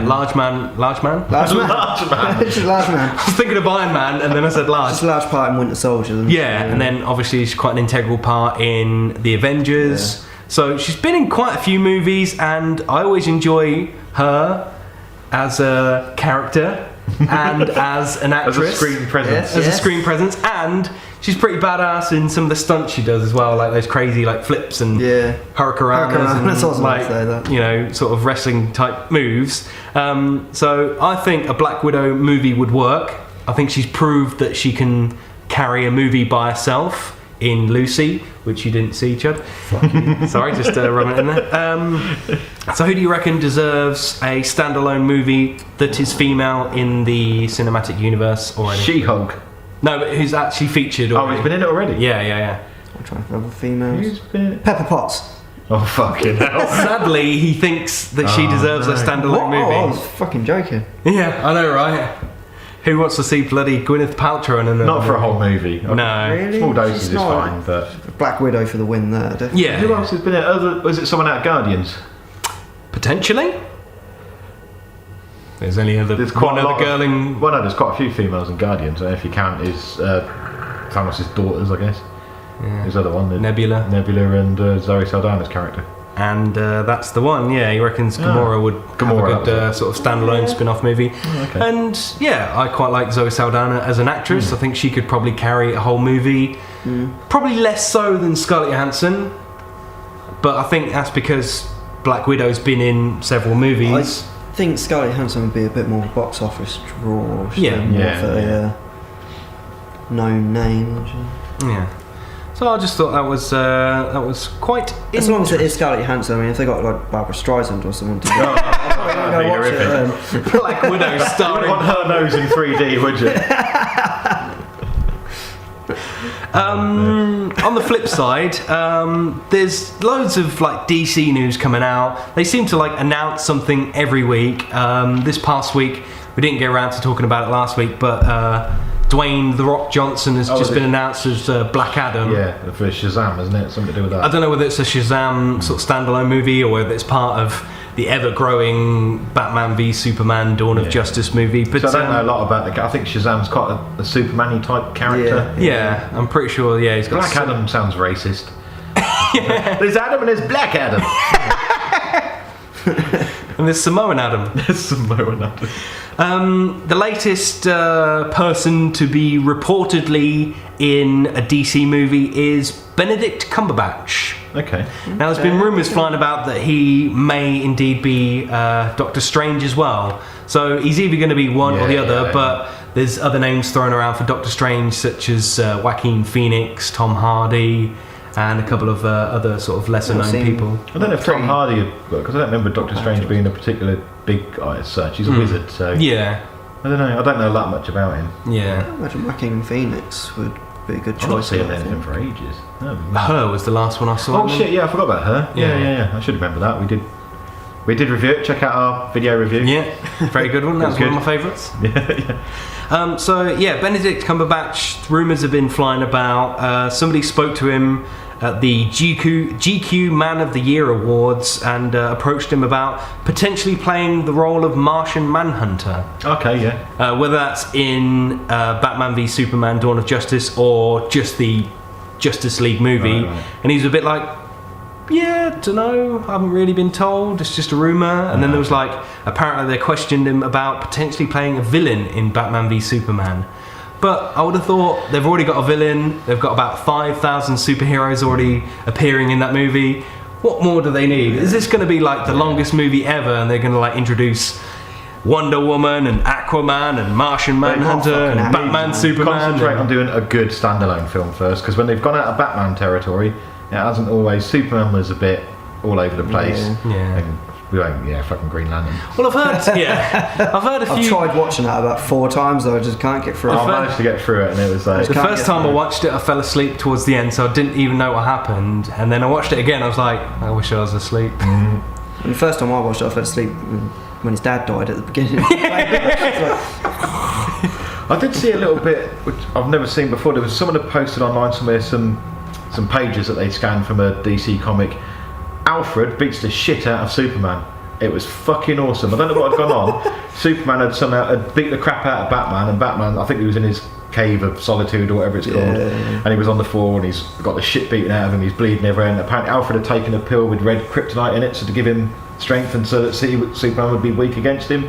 Large man. Large man. She's a large man. I was thinking of Iron Man and then I said large. She's a large part in Winter Soldier. And then obviously she's quite an integral part in the Avengers. So she's been in quite a few movies, and I always enjoy her as a character and as an actress. As a screen presence. As a screen presence, and she's pretty badass in some of the stunts she does as well, like those crazy flips and hurricanranas and that's awesome to say that. Sort of wrestling type moves. So I think a Black Widow movie would work. I think she's proved that she can carry a movie by herself in Lucy, which you didn't see, Chud. Sorry, just rubbing it in there. So who do you reckon deserves a standalone movie that is female in the cinematic universe already? She-Hulk. No, but who's actually featured already. Oh, he's been in it already? Yeah. I'm trying to think of females. Who's been... Pepper Potts. Oh, fucking hell. Sadly, he thinks that she deserves a standalone movie. I was fucking joking. Yeah, I know, right? Who wants to see bloody Gwyneth Paltrow in another Not for a whole movie. No. Really? Small doses She's is not fine, but... Black Widow for the win there, definitely. Yeah. Who else has been in? Was it someone out of Guardians? Potentially. There's only There's one other girl in... Well, no, there's quite a few females in Guardians. If you count his Thanos' daughters, I guess. Yeah. His other one, Nebula and Zoe Saldana's character. And that's the one. Yeah, he reckons Gamora would have a good sort of standalone spin-off movie. Oh, okay. And yeah, I quite like Zoe Saldana as an actress. I think she could probably carry a whole movie. Probably less so than Scarlett Johansson, but I think that's because Black Widow's been in several movies. I think Scarlett Johansson would be a bit more box office draw. More for a known name. Yeah. So I just thought that was quite. As long as it is Scarlett Johansson, I mean, if they got like Barbara Streisand or someone to do, That'd be horrific. Black Widow You starring. wouldn't want her nose in 3D, would you? On the flip side, there's loads of DC news coming out. They seem to announce something every week. This past week, we didn't get around to talking about it last week, but Dwayne "The Rock" Johnson has just been announced as Black Adam. Yeah, for Shazam, isn't it? Something to do with that. I don't know whether it's a Shazam sort of standalone movie or whether it's part of the ever-growing Batman v Superman Dawn of Justice movie. But so I don't know a lot about the. I think Shazam's quite a Superman-y type character. Yeah, I'm pretty sure. Yeah, he's got Black Adam sounds racist. There's Adam and there's Black Adam. And there's Samoan Adam. There's Samoan Adam. The latest person to be reportedly in a DC movie is Benedict Cumberbatch. Okay. Now, there's been rumours flying about that he may indeed be Doctor Strange as well. So he's either going to be one or the other, but there's other names thrown around for Doctor Strange, such as Joaquin Phoenix, Tom Hardy, and a couple of other sort of lesser known people. I don't know if Tom Hardy, because I don't remember Doctor Strange being a particular big guy as such. He's a wizard, so yeah. I don't know. I don't know that much about him. Yeah. I imagine Joaquin Phoenix would be a good choice. I've not seen anything for ages. Her was the last one I saw. Oh shit! Yeah, I forgot about her. Yeah. I should remember that. We did review it. Check out our video review. Yeah, very good one. That was one of my favourites. Yeah. Benedict Cumberbatch, rumours have been flying about. Somebody spoke to him at the GQ Man of the Year Awards and approached him about potentially playing the role of Martian Manhunter. Okay, yeah. Whether that's in Batman v Superman Dawn of Justice or just the Justice League movie. Right. And he's a bit like, yeah, dunno, I haven't really been told, it's just a rumour. And then there was apparently they questioned him about potentially playing a villain in Batman v Superman. But I would have thought they've already got a villain, they've got about 5,000 superheroes already appearing in that movie. What more do they need? Is this going to be the longest movie ever and they're going to introduce Wonder Woman and Aquaman and Martian Manhunter and fucking Batman, amazing. Superman. Concentrate on doing a good standalone film first, because when they've gone out of Batman territory, it hasn't always. Superman was a bit all over the place. Yeah. And we went, fucking Green Lantern. Well, I've heard a few. I've tried watching that about 4 times though. I just can't get through it. I managed to get through it, and it was like The first time I watched it, I fell asleep towards the end, so I didn't even know what happened. And then I watched it again. I was like, I wish I was asleep. And the first time I watched it, I fell asleep when his dad died at the beginning. I did see a little bit, which I've never seen before. There was someone had posted online somewhere some pages that they scanned from a DC comic. Alfred beats the shit out of Superman. It was fucking awesome. I don't know what had gone on. Superman had somehow beat the crap out of Batman, and Batman, I think he was in his cave of solitude or whatever it's called, and he was on the floor and he's got the shit beaten out of him. He's bleeding everywhere. And apparently Alfred had taken a pill with red kryptonite in it, so to give him strength and so that Superman would be weak against him.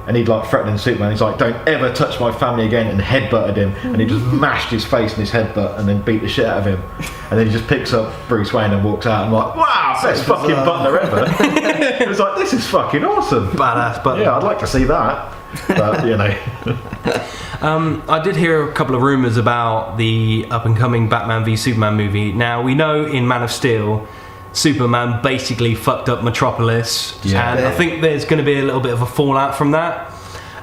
And he'd like threatening Superman. He's like, "Don't ever touch my family again," and headbutted him. And he just mashed his face in his headbutt and then beat the shit out of him. And then he just picks up Bruce Wayne and walks out. And I'm like, wow, best fucking butler ever. It was like, this is fucking awesome. Badass butler. Yeah, I'd like to see that. But you know, I did hear a couple of rumours about the up-and-coming Batman v Superman movie. Now, we know in Man of Steel, Superman basically fucked up Metropolis, and I think there's going to be a little bit of a fallout from that.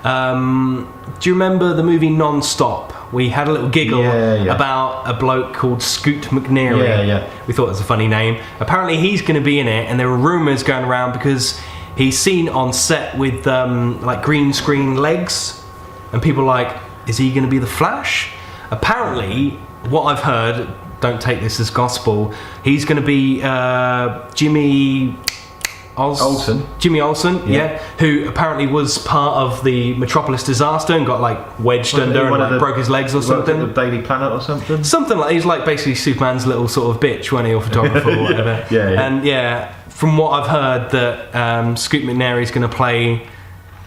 Do you remember the movie Non-Stop? We had a little giggle about a bloke called Scoot McNairy. Yeah. We thought it was a funny name. Apparently he's going to be in it, and there were rumours going around because he's seen on set with like green screen legs, and people are like, is he going to be the Flash? Apparently, what I've heard, don't take this as gospel, he's going to be Jimmy Olsen, who apparently was part of the Metropolis disaster and got like wedged under and like broke his legs or something. The Daily Planet or something. Something like, he's like basically Superman's little sort of bitch, wasn't he, or photographer or whatever. And from what I've heard, that Scoot McNairy's going to play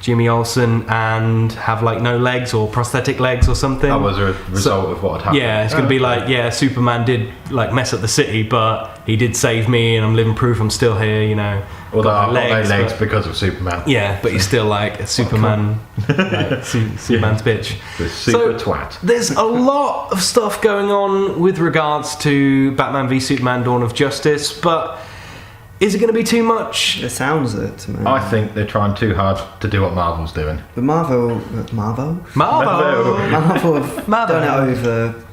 Jimmy Olsen and have like no legs or prosthetic legs or something. That was a result of what had happened. Yeah, it's going to be like, Superman did like mess up the city, but he did save me, and I'm living proof I'm still here, you know. Although I've got no legs because of Superman. Yeah, but he's still like a Superman, like, Superman's bitch. The super twat. There's a lot of stuff going on with regards to Batman v Superman: Dawn of Justice, but is it going to be too much? It sounds it to me. I think they're trying too hard to do what Marvel's doing. But Marvel have done it over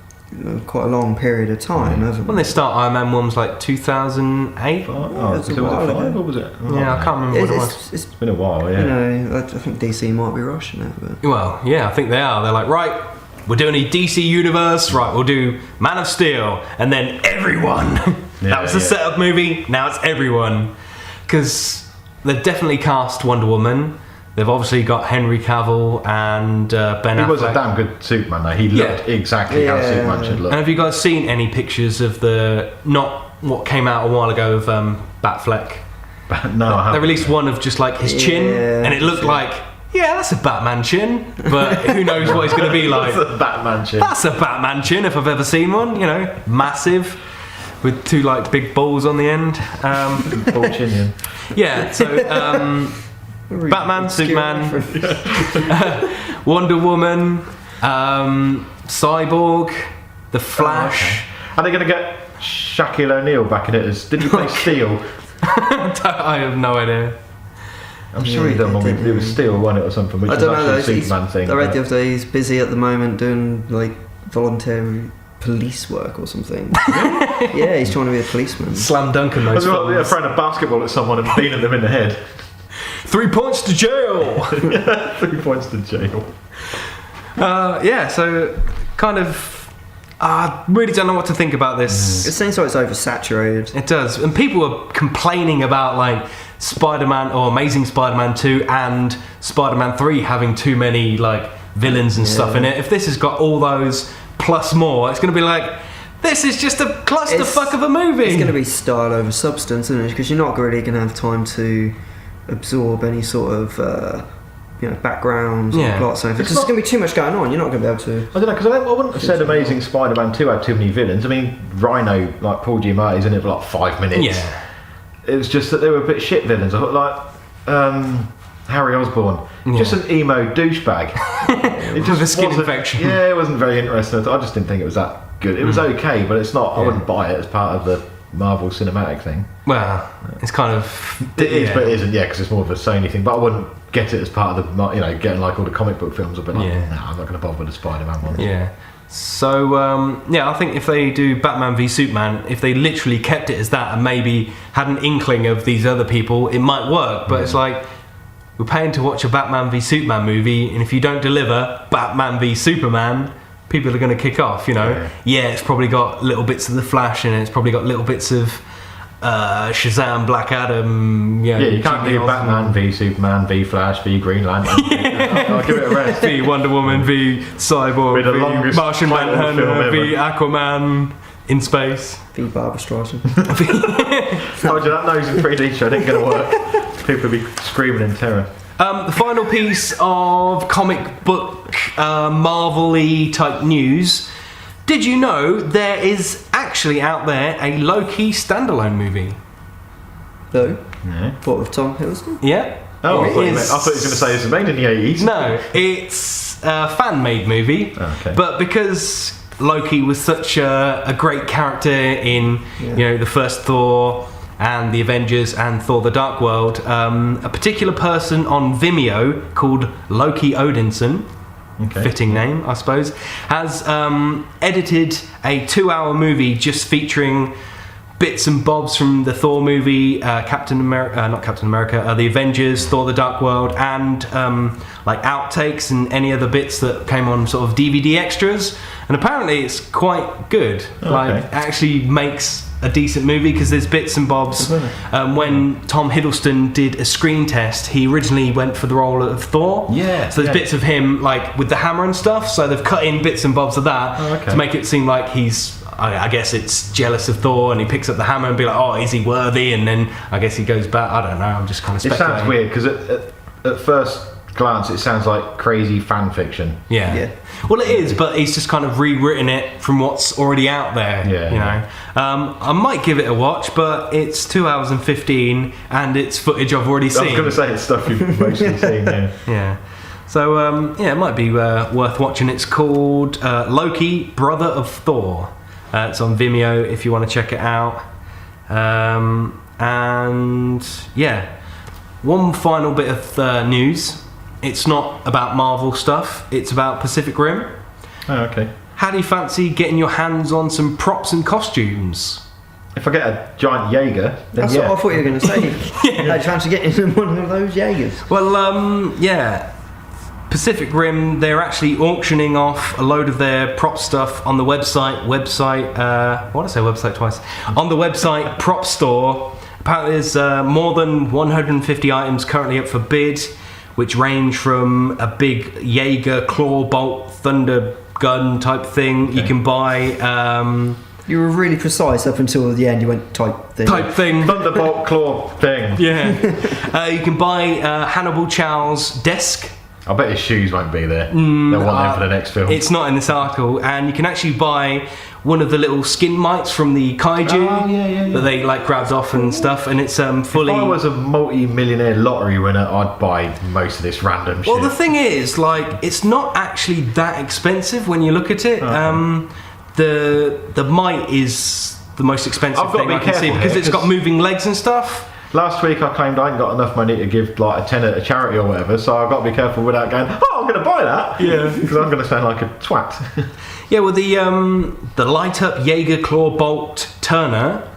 quite a long period of time, haven't When they start Iron Man 1 was like 2008? Was it 5 or was it? Yeah, I can't remember what it was. It's been a while, yeah. You know, I think DC might be rushing it. But. Well, yeah, I think they are. They're like, right, we're doing a DC universe, right, we'll do Man of Steel, and then everyone. That was the setup movie, now it's everyone. Because they've definitely cast Wonder Woman. They've obviously got Henry Cavill and Ben Affleck. He was a damn good Superman though. He looked exactly how Superman should look. And have you guys seen any pictures of not what came out a while ago of Batfleck? No, I haven't. They released one of just like his chin, and it looked like, that's a Batman chin, but who knows what it's going to be like. That's a Batman chin. That's a Batman chin if I've ever seen one, you know, massive, with 2 like big balls on the end. Ball chinian. Yeah, so Batman, Superman, Wonder Woman, Cyborg, The Flash. Are they going to get Shaquille O'Neal back in it? Didn't he play Steel? I have no idea. I'm sure he done one with Steel, won it or something, which I was don't know. actually a Superman thing. I read the other day he's busy at the moment doing like voluntary police work or something. Yeah, he's trying to be a policeman. Slam dunking those fools. Throwing a basketball at someone and beating them in the head. 3 points to jail. 3 points to jail. So kind of. I really don't know what to think about this. It seems like it's oversaturated. It does, and people are complaining about like Spider-Man or Amazing Spider-Man 2 and Spider-Man 3 having too many like villains and stuff in it. If this has got all those plus more, it's going to be like, this is just a clusterfuck of a movie. It's going to be style over substance, isn't it? Because you're not really going to have time to absorb any sort of backgrounds or plots. Because there's going to be too much going on. You're not going to be able to. I don't know, because I wouldn't have said Amazing Spider-Man 2 had too many villains. I mean, Rhino, like Paul Giamatti's in it for like 5 minutes. Yeah. It was just that they were a bit shit villains. I thought like Harry Osborn, just an emo douchebag. It With a skin wasn't- infection. Yeah, it wasn't very interesting. I just didn't think it was that good. It was okay, but it's not. I wouldn't buy it as part of the Marvel cinematic thing. Well, it's kind of... It is, but it isn't. Yeah, because it's more of a Sony thing. But I wouldn't get it as part of the, getting like all the comic book films. I'd be like, nah, I'm not going to bother with the Spider-Man one. Yeah. So, I think if they do Batman v Superman, if they literally kept it as that and maybe had an inkling of these other people, it might work. But it's like, we're paying to watch a Batman v Superman movie, and if you don't deliver Batman v Superman, people are going to kick off, Yeah, it's probably got little bits of The Flash in it, it's probably got little bits of Shazam, Black Adam. Yeah, you can't do Batman v Superman v Flash v Green Lantern. I'll give it a rest. V Wonder Woman v Cyborg the v longest Martian title Manhunter film v Aquaman in space. V Barbara Streisand. Told you that nose in 3D show ain't going to work. People will be screaming in terror. The final piece of comic book Marvel-y type news. Did you know there is actually out there a low-key standalone movie? No. Yeah. What, with Tom Hiddleston? Yeah. Oh, I It thought you is- was going to say it's made in the 80s. No, it's a fan-made movie. Okay. But because Loki was such a great character in the first Thor and the Avengers and Thor: The Dark World, a particular person on Vimeo called Loki Odinson, fitting name I suppose, has edited a 2-hour movie just featuring bits and bobs from the Thor movie, The Avengers, Thor: The Dark World, and like outtakes and any other bits that came on sort of DVD extras. And apparently it's quite good. Like, actually makes a decent movie because there's bits and bobs. When Tom Hiddleston did a screen test, he originally went for the role of Thor. Yeah. So there's bits of him like with the hammer and stuff. So they've cut in bits and bobs of that to make it seem like he's, I guess it's jealous of Thor, and he picks up the hammer and be like, oh, is he worthy? And then I guess he goes back. I don't know. I'm just kind of It speculating. sounds weird because at first glance it sounds like crazy fan fiction. Yeah. Well, it is, but he's just kind of rewritten it from what's already out there. Yeah. I might give it a watch, but it's 2 hours and 15, and it's footage I've already seen. I was going to say it's stuff you've mostly seen. Yeah. Yeah. So it might be worth watching. It's called Loki, Brother of Thor. It's on Vimeo if you want to check it out. And yeah, one final bit of news. It's not about Marvel stuff. It's about Pacific Rim. Oh, okay. How do you fancy getting your hands on some props and costumes? If I get a giant Jaeger, then That's what I thought you were going to say. I'd fancy getting one of those Jaegers. Well, Pacific Rim, they're actually auctioning off a load of their prop stuff on the website, why did I say website twice? On the website Prop Store. Apparently there's more than 150 items currently up for bid, which range from a big Jaeger claw bolt thunder gun type thing. You can buy... You were really precise up until the end. You went type thing. Thunderbolt claw thing. Yeah. You can buy Hannibal Chow's desk. I bet his shoes won't be there. They'll want them for the next film. It's not in this article, and you can actually buy one of the little skin mites from the kaiju that they like grabbed off and stuff, and it's fully. If I was a multi-millionaire lottery winner, I'd buy most of this random shit. Well, the thing is, like, it's not actually that expensive when you look at it. The mite is the most expensive I've got thing to I be can see careful because here, it's got 'cause moving legs and stuff. Last week I claimed I ain't got enough money to give like a tenner to charity or whatever, so I've got to be careful without going, oh, I'm going to buy that. Yeah. Because I'm going to sound like a twat. Yeah, well, the light up Jaeger claw bolt Turner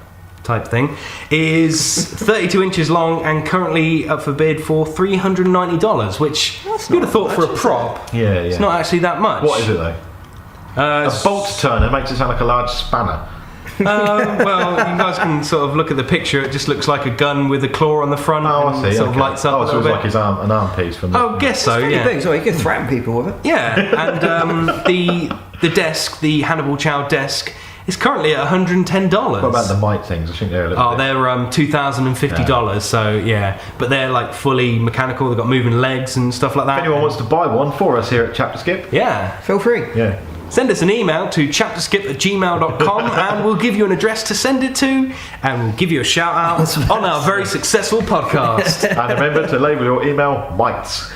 type thing is 32 inches long and currently up for bid for $390, which you'd have thought for a prop. Yeah. It's not actually that much. What is it though? A bolt turner makes it sound like a large spanner. Well, you guys can sort of look at the picture. It just looks like a gun with a claw on the front. Oh, and I see. Sort of lights up. Oh, a so little it's bit. like an arm piece from. Oh, guess so. Pretty Yeah. big, so you can threaten people with it. Yeah, and the desk, the Hannibal Chow desk, is currently at $110. What about the mite things? I think they're a little Oh, bit. they're $2,050. So yeah, but they're like fully mechanical. They've got moving legs and stuff like that. If anyone wants to buy one for us here at ChapterSkip, Feel free. yeah. send us an email to chapterskip@gmail.com and we'll give you an address to send it to, and we'll give you a shout out on our very successful podcast. And remember to label your email whites.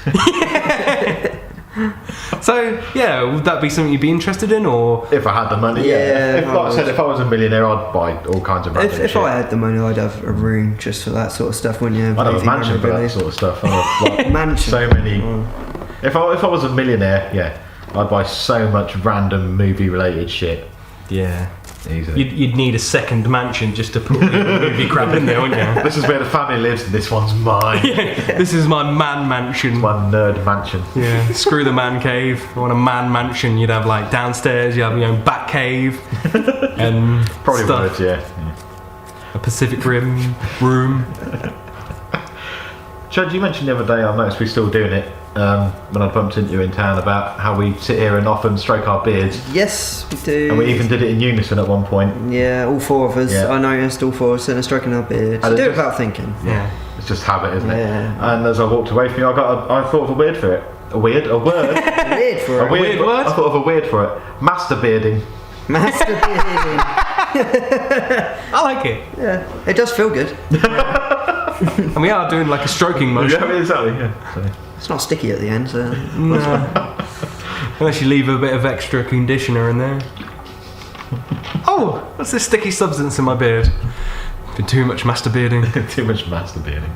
So, yeah, would that be something you'd be interested in, or? If I had the money, Yeah, If, like I said, if I was a millionaire, I'd buy all kinds of random If shit. I had the money, I'd have a room just for that sort of stuff, wouldn't you? I'd have a Anything mansion for that memorabilia. sort of stuff. I'd have, like, Mansion. so many. If I was a millionaire, I'd buy so much random movie related shit. Yeah. Easily. You'd need a second mansion just to put movie crap in there, wouldn't you? This is where the family lives, and this one's mine. This is my man mansion. My nerd mansion. Yeah, screw the man cave. I want a man mansion. You'd have like downstairs, you have your own bat cave and Probably stuff. would, A Pacific Rim room. Chad, you mentioned the other day, I noticed we're still doing it, when I bumped into you in town, about how we sit here and often stroke our beards. Yes, we do. And we even did it in unison at one point. Yeah, all four of us. Yeah. I noticed all four of us stroking our beards. And Do it it just- without thinking. Yeah. It's just habit, isn't it? Yeah. And as I walked away from you, I thought of a word for it. A word? Weird for A a weird word? I thought of a word for it. Masturbearding. masturbating. I like it. Yeah, it does feel good. And we are doing like a stroking motion. Yeah, exactly. Yeah. So, It's not sticky at the end, so. No. Unless you leave a bit of extra conditioner in there. Oh, what's this sticky substance in my beard? Been too much masturbating. too much masturbating.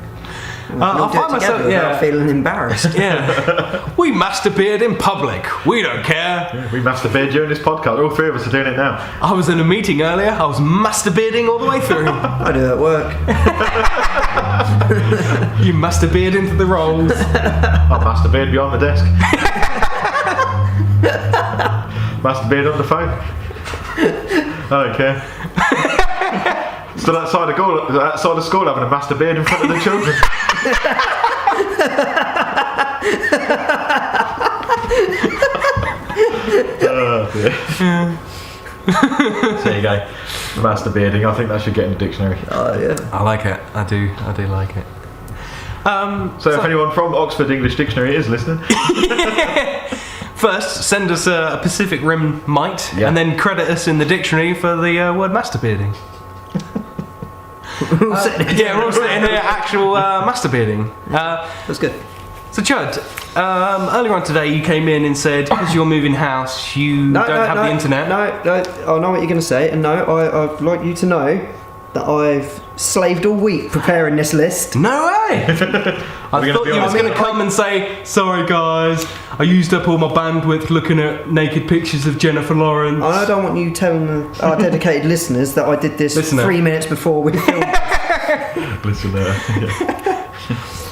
I'll do it find myself, together without feeling embarrassed. Yeah. We masturbate in public. We don't care. Yeah, we masturbate during this podcast. All three of us are doing it now. I was in a meeting earlier. I was masturbating all the way through. I do it at work. You masturbate into the rolls. I masturbate behind the desk. Masturbate on the phone. I don't care. Still outside of school having a masturbate in front of the children. There you go. Masturbating. I think that should get in the dictionary. Oh, yeah. I like it. I do like it. So if anyone from Oxford English Dictionary is listening, First, send us a Pacific Rim mite, Yeah. and then credit us in the dictionary for the word masturbating. We're all sitting here. Yeah, we're all sitting here actual masturbating. That's good. So Chud, earlier on today you came in and said because you're moving house you don't have the internet. No, I know what you're going to say, and no, I'd like you to know that I've slaved all week preparing this list. No way! I thought you was going to come and say, sorry guys, I used up all my bandwidth looking at naked pictures of Jennifer Lawrence. I don't want you telling our dedicated listeners that I did this Listener. 3 minutes before we filmed. listener.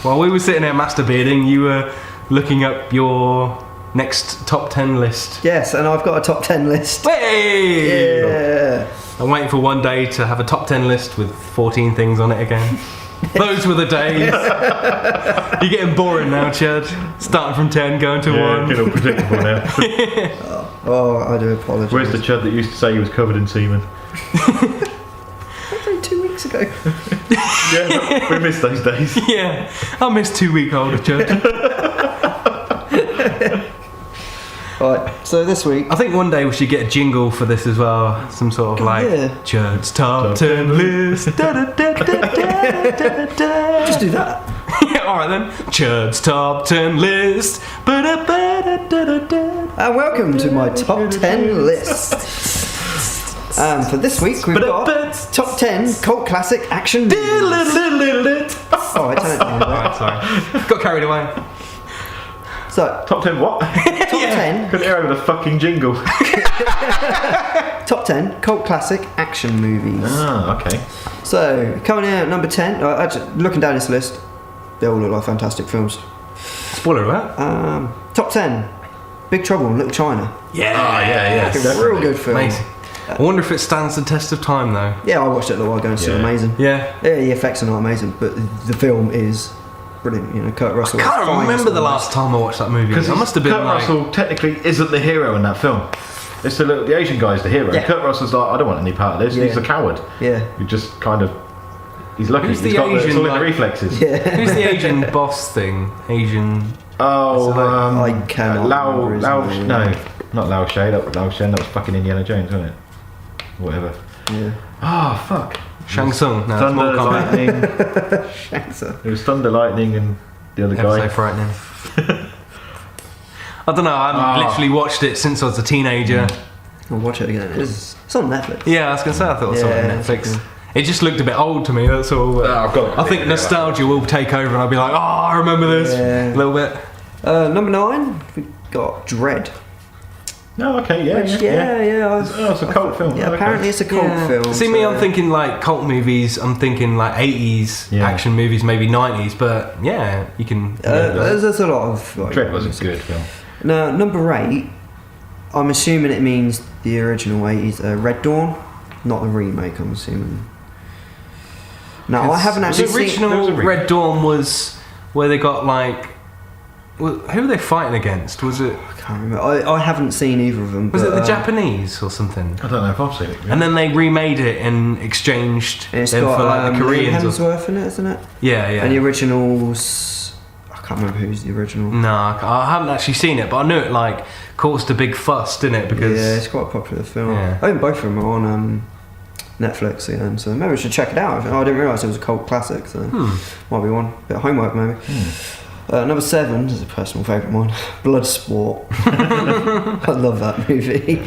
While we were sitting there masturbating, you were looking up your next top 10 list. Yes, and I've got a top 10 list. Hey! Yeah. I'm waiting for one day to have a top 10 list with 14 things on it again. Those were the days. You're getting boring now, Chad. Starting from 10, going to 1. Get all predictable now. Oh, I do apologise. Where's the chud that used to say he was covered in semen? Only 2 weeks ago. Yeah, we missed those days. Yeah, I miss 2-week-old Chad. Right, so this week. I think one day we should get a jingle for this as well. Some sort of like yeah. Chad's top 10 list. Da, da, da, da, da, da, da. Just do that. Yeah, alright then. Chad's top 10 list. Ba, da, ba, da, da, da, da. And welcome to my top 10 list. For this week we've got top 10 cult classic action movies. Oh, I don't know. Alright, sorry. Got carried away. So, Top 10 what? top 10. Couldn't hear over the fucking jingle. Top 10 cult classic action movies. Ah, okay. So, coming in at number 10, actually, looking down this list, they all look like fantastic films. Spoiler alert. Top 10, Big Trouble in Little China. Yeah. Ah, yeah. It's a real good film. Amazing. I wonder if it stands the test of time though. Yeah, I watched it a little while ago and it's still Yeah. amazing. Yeah. Yeah, the effects are not amazing, but the film is brilliant. You know, Kurt Russell. I can't remember the last time I watched that movie. Because I must have been Kurt like... Russell technically isn't the hero in that film. It's the Asian guy's the hero. Yeah. Kurt Russell's like, I don't want any part of this. Yeah. He's a coward. Yeah. He just kind of... He's lucky. Who's He's the got it's Asian, all in the like- reflexes. Yeah. Who's the Asian boss thing? Asian... Oh, I cannot remember his name. Not Lao Shen. That was fucking Indiana Jones, wasn't it? Whatever. Yeah. Ah, fuck. Shang Tsung. No, it's Thunder, more common. lightning. Shang Tsung. It was Thunder, Lightning, and the other Ever guy. so frightening. I don't know. I haven't literally watched it since I was a teenager. I'll watch it again. It's on Netflix. Yeah, I was gonna say I thought it was on Netflix. It just looked a bit old to me. That's all. I think nostalgia will take over, and I'll be like, "Oh, I remember this a little bit." Number 9, we got Dread. No, okay, yeah. It's a cult film. Yeah, Okay. apparently it's a cult film. See, me, I'm thinking like cult movies. I'm thinking like 80s action movies, maybe 90s. But yeah, you can. There's a lot of. Like, Dread was a good film. Now, number 8, I'm assuming it means the original 80s, Red Dawn, not the remake, I'm assuming. No, I haven't actually The original seen... Red Dawn was where they got like. Who were they fighting against? Was it? I can't remember. I haven't seen either of them. Was it the Japanese or something? I don't know if I've seen it. Really. And then they remade it and exchanged And it's them got for like the Koreans. Hemsworth in it, isn't it? Yeah. And the originals, I can't remember who's the original. No, I haven't actually seen it, but I knew it like caused a big fuss, didn't it? Because Yeah, it's quite a popular film. Yeah. I think both of them are on Netflix again, so maybe we should check it out. I didn't realise it was a cult classic, so might be one. Bit of homework maybe. Number 7 is a personal favourite of mine, Bloodsport. I love that movie.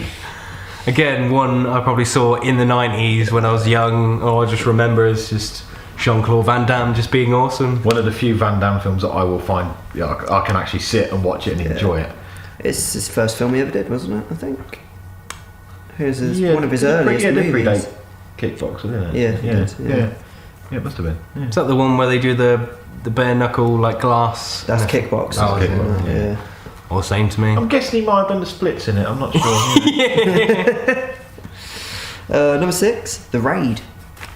again, one I probably saw in the 90s when I was young, or I just remember as just Jean-Claude Van Damme just being awesome. One of the few Van Damme films that I will find, I can actually sit and watch it and enjoy it. It's his first film he ever did, wasn't it? I think. Here's one of his earliest movies. movies. Predate Kickboxer, didn't it? Yeah, Yeah, it must have been. Yeah. Is that the one where they do the bare knuckle like glass? That's Kickbox. Oh, isn't Kickbox, it? yeah. Or same to me. I'm guessing he might have done the splits in it, I'm not sure. Number 6, The Raid.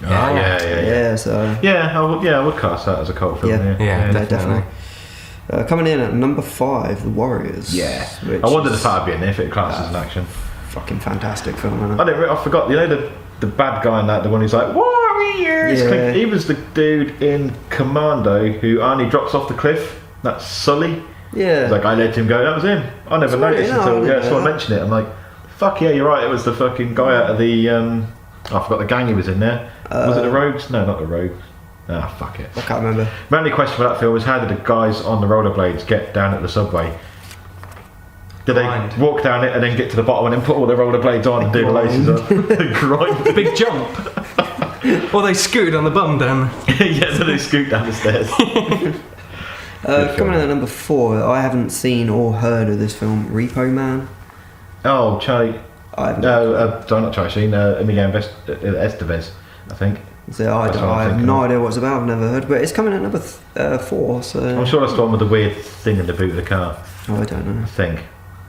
Yeah. So I would cast that as a cult film. Yeah, definitely. Coming in at number 5, The Warriors. Yeah. which I wondered is if that would be in there, if it classed as an action. fucking fantastic film, isn't it? I forgot, the bad guy in that, the one who's like, Warriors! Yeah. He was the dude in Commando who only drops off the cliff. That's Sully. Yeah. It's like, I let him go, that was him. I never Sorry, noticed no, I until didn't know someone that. mentioned it. I'm like, fuck yeah, you're right, it was the fucking guy out of the, I forgot the gang he was in there. Was it the Rogues? No, not the Rogues. Ah, fuck it. I can't remember. My only question for that film was, how did the guys on the rollerblades get down at the subway? Did Grind. they walk down it and then get to the bottom and then put all their rollerblades on and do the laces on? Grind. Big jump. Or they scooted on the bum down. Yeah, so they scoot down the stairs. Coming in at number 4, I haven't seen or heard of this film, Repo Man. Oh, Charlie. I haven't. Sorry, not Charlie Sheen. Emilio Estevez, I think. So I That's what I'm have thinking no of. idea what it's about. I've never heard, but it's coming in at number 4. So I'm sure that's the one with the weird thing in the boot of the car. I don't know. I think.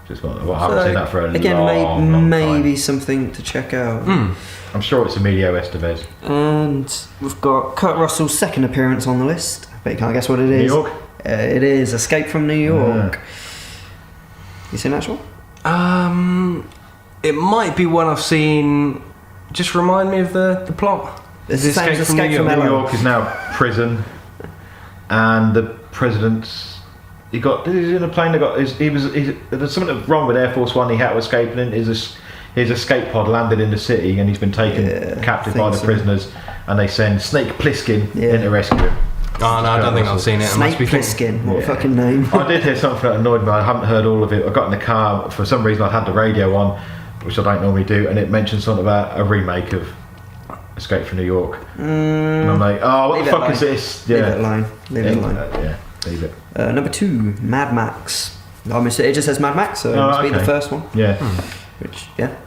Just I haven't seen that for a again, long maybe time. something to check out. I'm sure it's Emilio Estevez. And we've got Kurt Russell's second appearance on the list. But you can't guess what it is. New York? It is Escape from New York. You seen that one? It might be one I've seen. Just remind me of the plot. It's the same as Escape from New LA. York is now prison, and the president's. He's in a plane. There's something wrong with Air Force One. He had to escape, and his escape pod landed in the city, and he's been taken captive by the prisoners, and they send Snake Plissken in to rescue him. Oh no, I don't think I've seen it. Snake Plissken. What a fucking name. I did hear something that annoyed me. I haven't heard all of it. I got in the car for some reason. I had the radio on, which I don't normally do, and it mentioned something about a remake of Escape from New York. And I'm like, oh, what the fuck is this? Leave it alone. Leave it alone. Yeah, leave it. Number 2, Mad Max. It just says Mad Max, so it must be the first one. Yeah. Which,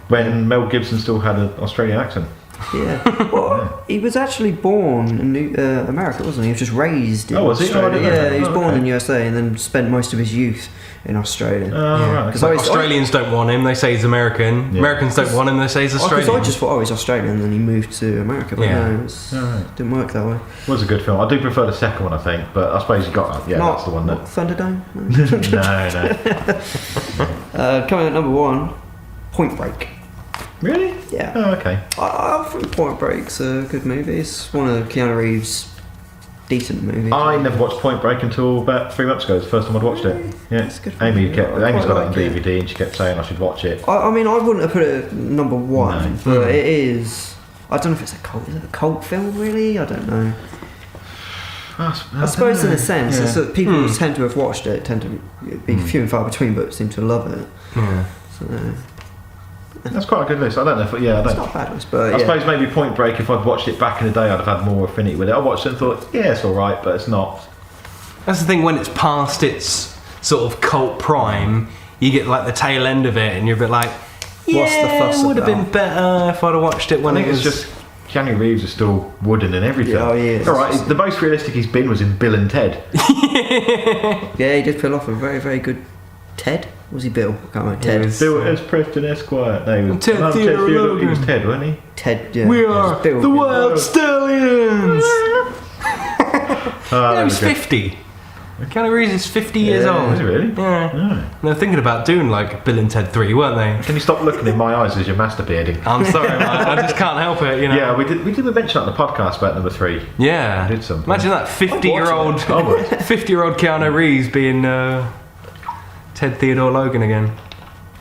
When Mel Gibson still had an Australian accent. Yeah. Well, he was actually born in America, wasn't he? He was just raised in was he? Australia. Oh, I didn't know Yeah, that. he was Oh, born okay. in USA and then spent most of his youth in Australia. Right. 'Cause Like I- Australians don't want him. They say he's American. Yeah. Americans don't want him. They say he's Because Australian. I just thought, he's Australian, and then he moved to America. But Yeah. no, it didn't work that way. It was a good film. I do prefer the second one, I think, but I suppose you got that. Yeah, Not that's the one that. Thunderdome. No. Coming at number 1, Point Break. Really? Yeah. Oh, okay. I think Point Break's a good movie. It's one of Keanu Reeves' decent movie. I never watched Point Break until about 3 months ago. It's the first time I'd watched it. Yeah, That's good. Amy's got it on like DVD and she kept saying I should watch it. I mean, I wouldn't have put it at number one, No. but it is. I don't know if it's a cult. Is it a cult film? Really? I don't know. I suppose in a sense, it's that people who tend to have watched it tend to be few and far between, but seem to love it. Yeah. So, That's quite a good list. I don't know if I it's don't. not a bad list, but I suppose maybe Point Break. If I'd watched it back in the day, I'd have had more affinity with it. I watched it and thought, yeah, it's all right, but it's not. That's the thing, when it's past its sort of cult prime, you get like the tail end of it and you're a bit like, yeah, What's the fuss it would have about? been better if I'd have watched it when I think it it's was... just Keanu Reeves is still wooden and everything. Yeah, he is. All right, the most realistic he's been was in Bill and Ted. yeah, he did pull off a very, very good Ted. Was he Bill? I can't remember. Ted. was- Bill S. Preston Esquire. No, he was Ted no, Theodore He Logan. was Ted, wasn't he? Ted. Yeah. We it was are Bill, the yeah. Wild Stallions! Oh, Yeah, he's 50. Keanu Reeves is 50 years Yeah. old. Is he really? Yeah. Oh. They're thinking about doing like Bill and Ted 3, weren't they? Can you stop looking in my eyes as you're masturbating? I'm sorry, man. I just can't help it, you know. Yeah, we did mention that on the podcast about number 3. Yeah. I did something. Imagine that 50-year-old, I would. 50-year-old Keanu Reeves being Ted Theodore Logan again.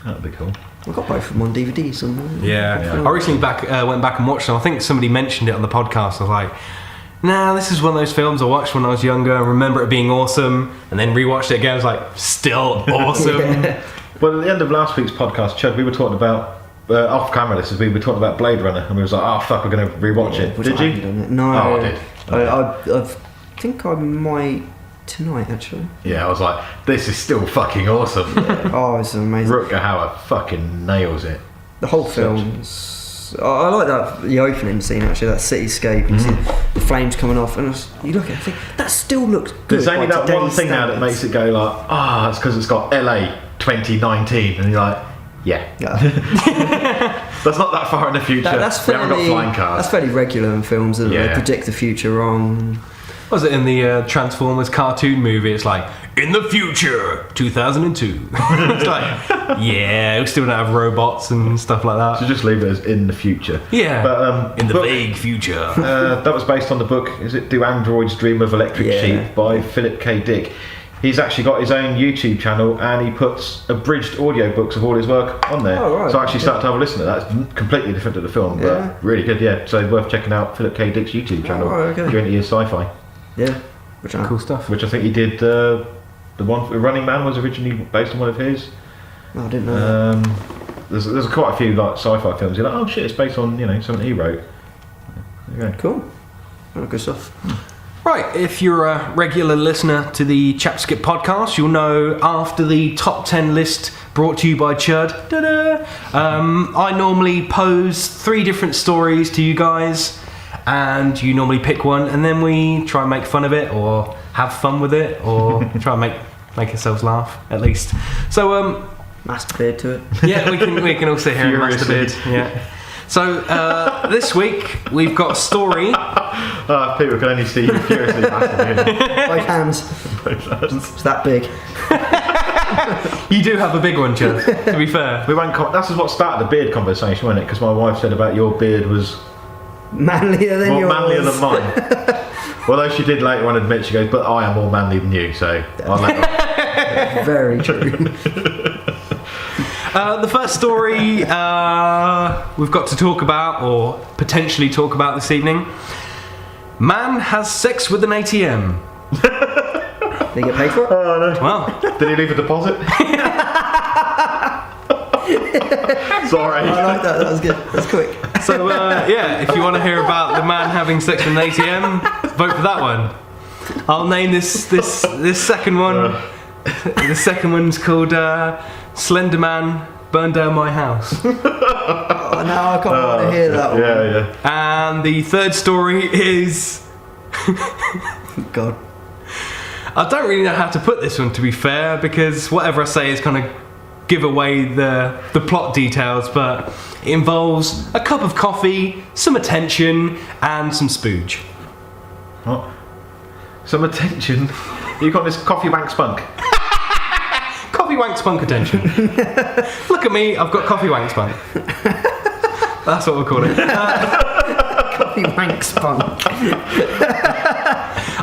That'd be cool. I've got both of them on DVD somewhere. Yeah. I recently went back and watched them. I think somebody mentioned it on the podcast. I was like, nah, this is one of those films I watched when I was younger and remember it being awesome, and then rewatched it again. I was like, still awesome. Yeah. Well, at the end of last week's podcast, Chud, we were talking about off camera. This is we were talking about Blade Runner, and we was like, "Oh fuck, we're going to rewatch it." Which Did I you? haven't done it. No. Oh, I did. I think I might tonight actually. Yeah, I was like, "This is still fucking awesome." Oh, it's amazing. Rutger Hauer fucking nails it. The whole film's. I like that the opening scene actually. That cityscape. You see the flames coming off, and you look at it and think that still looks good. There's only by that one today's thing now that standards. makes it go like, it's because it's got LA 2019, and you're like, yeah. That's not that far in the future. That's we haven't got fairly. flying cars. That's fairly regular in films, isn't it? Yeah. They predict the future wrong. Was it in the Transformers cartoon movie? It's like, in the future, 2002. It's like, yeah, we still don't have robots and stuff like So that. just leave it as in the future. Yeah, But in the book, vague future. that was based on the book. Is it Do Androids Dream of Electric Yeah. Sheep by Philip K. Dick. He's actually got his own YouTube channel and he puts abridged audiobooks of all his work on there. Oh, right. So I actually started to have a listen to that. It's completely different to the film, Yeah. but really good, yeah. So worth checking out Philip K. Dick's YouTube channel. right, okay. If you're into your sci-fi. Yeah. Which I, Cool stuff. Which I think he did, the one, Running Man was originally based on one of his. I didn't know. There's quite a few like sci-fi films. You're like, oh shit, it's based on something he wrote. There you go. Cool. Oh, good stuff. Right, if you're a regular listener to the ChapterSkip podcast, you'll know after the top 10 list brought to you by Chud, I normally pose 3 different stories to you guys, and you normally pick one, and then we try and make fun of it, or have fun with it, or try and make ourselves laugh, at least. So, Masturbate to it. yeah, we can all sit here and Furiously. masturbate. Yeah. So, this week, we've got a story. People can only see you furiously masturbating. Both hands. It's that big. You do have a big one, Chud, to be fair. We won't. That's what started the beard conversation, wasn't it? Because my wife said about your beard was Manlier than more yours. manlier than mine. Although she did later on admit, she goes, "But I am more manly than you." So I'll let her. Very true. The first story we've got to talk about, or potentially talk about this evening. Man has sex with an ATM. Did he get paid for it? Oh no! Well, Did he leave a deposit? Sorry. I like that. That was good. That's quick. so yeah, if you want to hear about the man having sex with an ATM, vote for that one. I'll name this second one. The second one's called Slenderman Burned Down My House. Oh, now I can't want to hear that one. Yeah. And the third story is... God. I don't really know how to put this one, to be fair, because whatever I say is kind of give away the plot details, but it involves a cup of coffee, some attention, and some spooge. What? Some attention. You got this coffee wank spunk. Coffee wank spunk attention. Look at me, I've got coffee wank spunk. That's what we'll call it. Coffee wank spunk.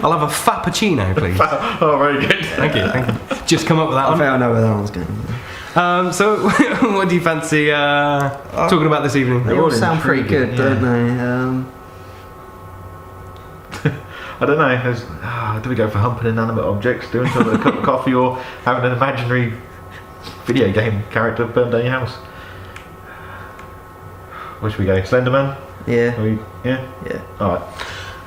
I'll have a Fappuccino, please. Oh, very good. Thank you. Just come up with that I one. think I know where that one's going. So, what do you fancy talking about this evening? They all sound pretty good, don't they? I don't know. Do we go for humping inanimate objects, doing something with a cup of coffee, or having an imaginary video game character burn down your house? Where should we go? Slenderman? Yeah. Yeah? Yeah. Alright.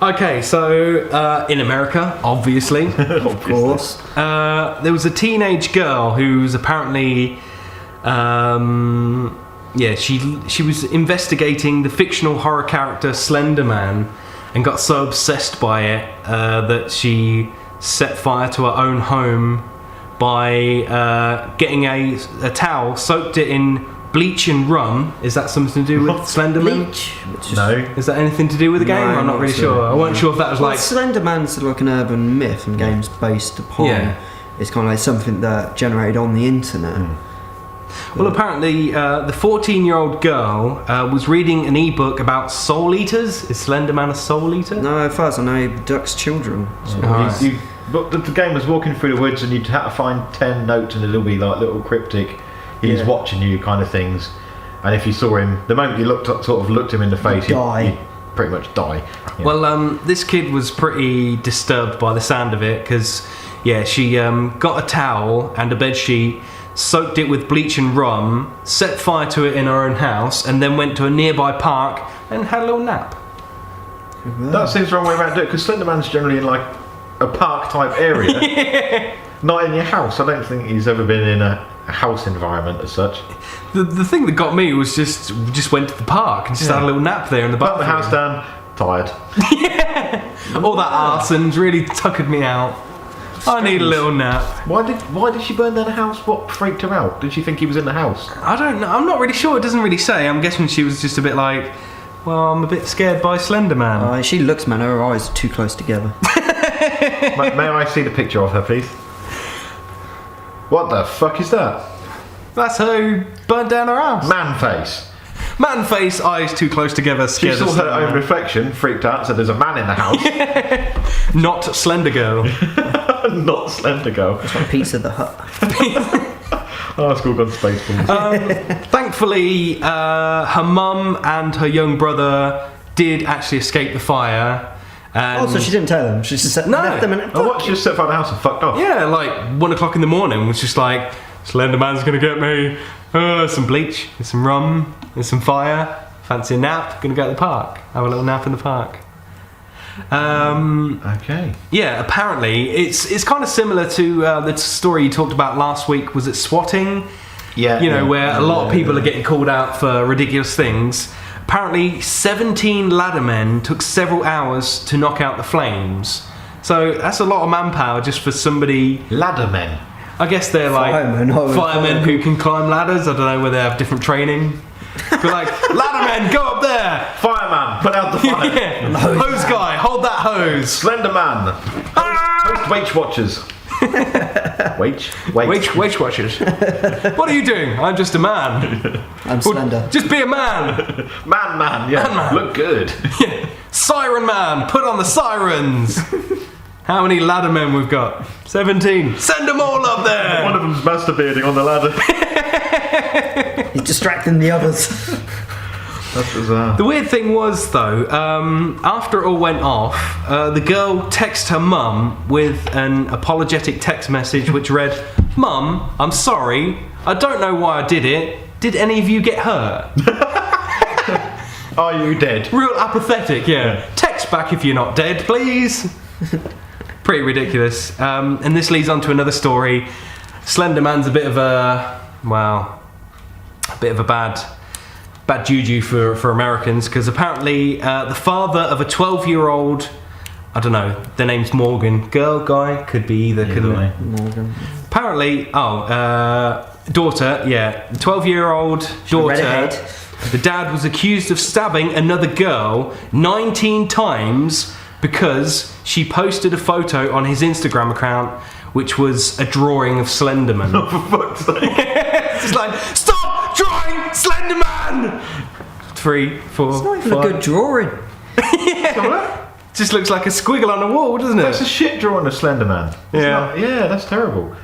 Okay, so in America, obviously, Of course. there was a teenage girl who's apparently, she was investigating the fictional horror character Slenderman, and got so obsessed by it that she set fire to her own home by getting a towel, soaked it in bleach and rum. Is that something to do with Slenderman? Bleach. No. Is that anything to do with the game? No, I'm not not really sure. sure. I wasn't sure if that was Well, like... Slenderman's like an urban myth and games based upon. Yeah. It's kind of like something that generated on the internet. Well, apparently, the 14-year-old girl was reading an ebook about soul eaters. Is Slenderman a soul eater? No, at first I know he abducts children. So. Alright. But the game was walking through the woods, and you'd have to find 10 notes, and it'll be like little cryptic. He's watching you, kind of things. And if you saw him, the moment you looked him in the face, die. He'd pretty much die. Yeah. Well, this kid was pretty disturbed by the sound of it because, she got a towel and a bedsheet, soaked it with bleach and rum, set fire to it in her own house, and then went to a nearby park and had a little nap. That seems the wrong way around to do it, because Slenderman's generally in like a park type area, not in your house. I don't think he's ever been in a house environment as such. The thing that got me was just went to the park and just had a little nap there in the Put bathroom. the house down, tired. All that arson's really tuckered me out. I need a little nap. Why did she burn down the house? What freaked her out? Did she think he was in the house? I don't know. I'm not really sure. It doesn't really say. I'm guessing she was just a bit like, well, I'm a bit scared by Slenderman. She looks, man, her eyes are too close together. May I see the picture of her, please? What the fuck is that? That's her who burnt down her house. Man face. Man face, eyes too close together, She scared saw of her Slenderman. own reflection, freaked out, said there's a man in the house. Not Slender Girl. Not Slender Girl. It's like Pizza the Hut. Oh, it's all gone Spaceballs. Thankfully, her mum and her young brother did actually escape the fire. And So she didn't tell them. She just said, No. left them and Oh, what? She just set fire to the house and fucked off. yeah, like 1 o'clock in the morning was just like, Slenderman's gonna get me. Some bleach, there's some rum, there's some fire. Fancy a nap? Gonna go to the park. Have a little nap in the park. Okay. Yeah, apparently it's kind of similar to the story you talked about last week. Was it swatting? Yeah. You know, where a lot of people are getting called out for ridiculous things. Apparently, 17 laddermen took several hours to knock out the flames. So that's a lot of manpower just for somebody. Laddermen. I guess they're like Firemen, who can climb ladders. I don't know whether they have different training. But like, laddermen, go up there! Fireman, put out the fire. Yeah. Hose guy, hold that hose! Slenderman. Host Wage Watchers. Wage Watchers. What are you doing? I'm just a man. I'm slender. Just be a man. Man, yeah. Man. Look good. Yeah. Siren man, put on the sirens. How many laddermen we've got? 17. Send them all up there. One of them's masturbating on the ladder. He's distracting the others. That's bizarre. The weird thing was, though, after it all went off, the girl texted her mum with an apologetic text message which read, "Mum, I'm sorry. I don't know why I did it. Did any of you get hurt?" Are you dead? Real apathetic, yeah. Text back if you're not dead, please. Pretty ridiculous. And this leads on to another story. Slenderman's a bit of a bad juju for Americans, because apparently the father of a 12-year-old, I don't know, their name's Morgan, girl, guy, could be either, couldn't it? Morgan. Apparently, daughter, yeah, 12-year-old daughter. Redhead. The dad was accused of stabbing another girl 19 times because she posted a photo on his Instagram account which was a drawing of Slenderman. Oh, for fuck's sake. It's like, stop drawing Slenderman! 3, 4, It's not even 5. a good drawing. Just looks like a squiggle on a wall, doesn't it? That's a shit drawing of Slenderman. Yeah, that's terrible.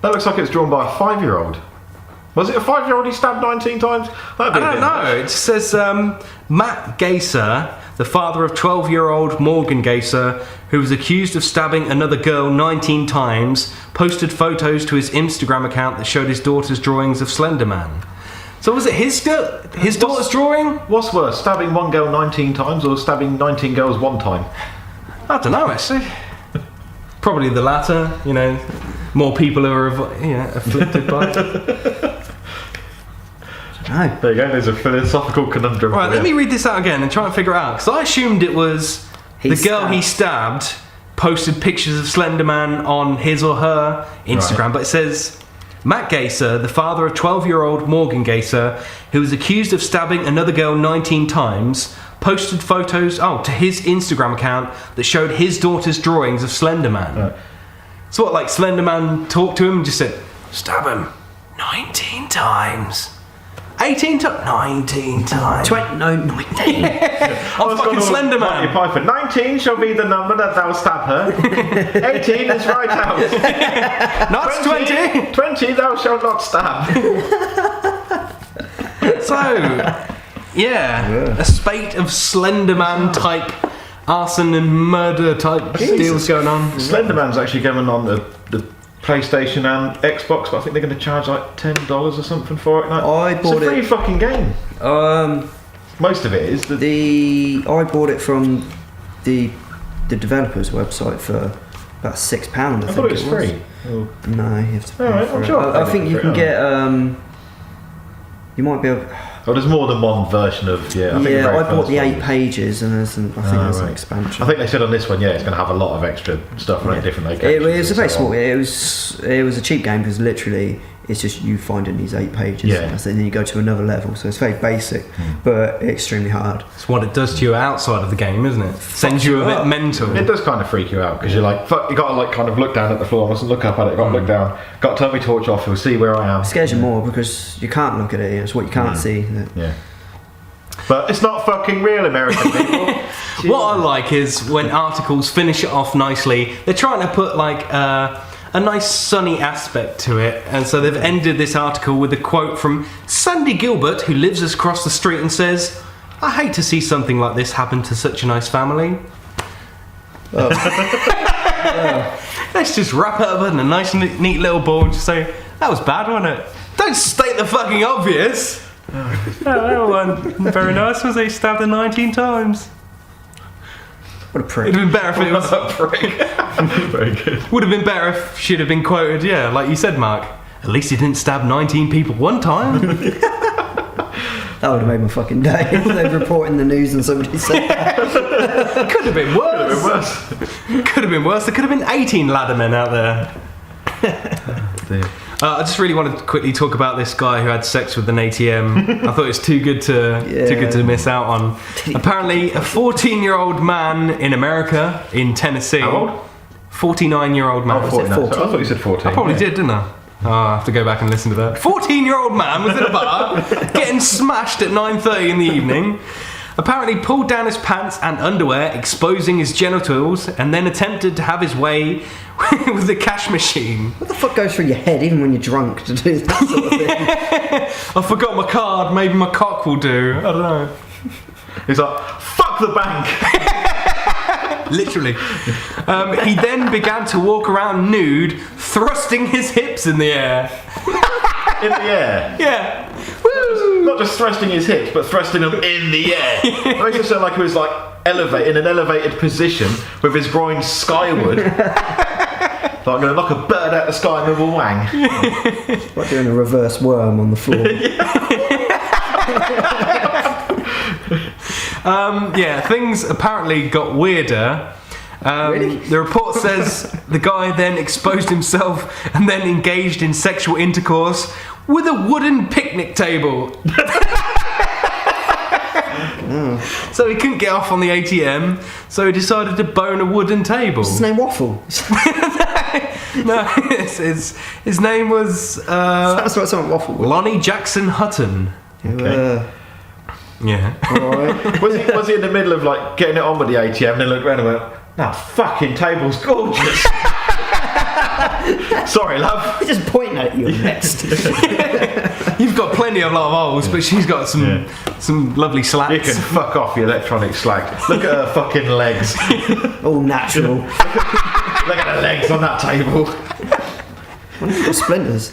That looks like it's drawn by a 5-year-old. Was it a 5-year-old he stabbed 19 times? I don't know. It just says Matt Gaser, the father of 12-year-old Morgan Gaser, who was accused of stabbing another girl 19 times, posted photos to his Instagram account that showed his daughter's drawings of Slenderman. So was it his daughter's drawing? What's worse, stabbing one girl 19 times or stabbing 19 girls one time? I don't know, actually. Probably the latter. More people are afflicted by it. No. There you go, there's a philosophical conundrum. Right, let me read this out again and try and figure it out. Because I assumed it was the girl he stabbed posted pictures of Slenderman on his or her Instagram, Right. but it says Matt Gaser, the father of 12-year-old Morgan Gaser, who was accused of stabbing another girl 19 times, posted photos to his Instagram account that showed his daughter's drawings of Slenderman. Right. So what, like Slenderman talked to him and just said, stab him 19 times. 18 times? 19 times. 19. I'm fucking Slenderman. Monty Python. 19 shall be the number that thou stab her. 18 is right out. Not 20. 20 thou shalt not stab. So, a spate of Slenderman type arson and murder type deals going on. Slenderman's actually going on the PlayStation and Xbox, but I think they're going to charge like $10 or something for it. Like, it's a free fucking game. Most of it is. I bought it from the developer's website for about £6. I thought it was free. Oh. No, you have to pay Alright, for I'm it. sure I think you can get. You might be able. Oh, there's more than one version of I bought the 8 pages, and there's an expansion. I think they said on this one, it's going to have a lot of extra stuff on different locations. It was a very small. It was a cheap game because literally it's just you finding these 8 pages. Yeah. And then you go to another level, so it's very basic, but extremely hard. It's what it does to you outside of the game, isn't it? Sends you a bit mental. It does kind of freak you out because you're like, fuck, you got to like kind of look down at the floor. I mustn't look up at it. You got to look down. Got to turn my torch off. You'll see where I am. It scares you more because you can't look at it. It's what you can't see. Yeah. But it's not fucking real, American people. What I like is when articles finish it off nicely. They're trying to put like a nice sunny aspect to it, and so they've ended this article with a quote from Sandy Gilbert, who lives across the street, and says, "I hate to see something like this happen to such a nice family." Let's just wrap it up in a nice neat little ball and just say, that was bad, wasn't it? Don't state the fucking obvious. That wasn't very nice, was he? Stabbed her 19 times. What a prick. It'd have been better if it was a prick. Very good. Would have been better if she'd have been quoted, like you said, Mark. At least he didn't stab 19 people one time. That would have made my fucking day if they were reporting the news and somebody said that. Could have been worse. Could have been worse. There could have been 18 laddermen out there. I just really wanted to quickly talk about this guy who had sex with an ATM. I thought it was too good to miss out on. Apparently, a 14-year-old man in America, in Tennessee. How old? 49-year-old man. I thought you said 14. I probably did, didn't I? Oh, I have to go back and listen to that. 14-year-old man was in a bar, getting smashed at 9:30 in the evening. Apparently pulled down his pants and underwear, exposing his genitals, and then attempted to have his way with the cash machine. What the fuck goes through your head, even when you're drunk, to do that sort of thing? I forgot my card, maybe my cock will do. I don't know. He's like, fuck the bank! Literally. He then began to walk around nude, thrusting his hips in the air. In the air? Yeah. Woo! Not just thrusting his hips, but thrusting them in the air. It makes it sound like he was like in an elevated position with his groin skyward. Like I'm going to knock a bird out of the sky with a wang. Like doing a reverse worm on the floor. Things apparently got weirder. Really? The report says the guy then exposed himself and then engaged in sexual intercourse with a wooden picnic table. So he couldn't get off on the ATM, so he decided to bone a wooden table. What's his name? Waffle? No, his name was That's what someone Waffle was. Lonnie Jackson Hutton. Okay. Yeah. Alright. Was he in the middle of like getting it on with the ATM and then looked around and went, "That fucking table's gorgeous." Sorry, love. He's just pointing at you next. You've got plenty of lot of holes, but she's got some lovely slats. You can fuck off, you electronic slag. Look at her fucking legs. All natural. Look at the legs on that table. Got splinters.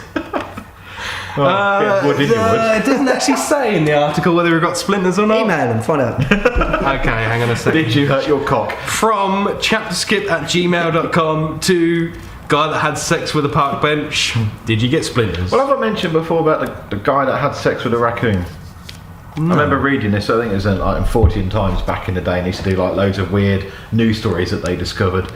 Get wood in your wood. It doesn't actually say in the article whether we've got splinters or not. Email them, find out. Okay, hang on a second. Did you hurt your cock? From ChapterSkip@gmail.com to guy that had sex with a park bench. Did you get splinters? Well, have I mentioned before about the guy that had sex with a raccoon? No. I remember reading this, I think it was in 14 Times back in the day, and he used to do like loads of weird news stories that they discovered.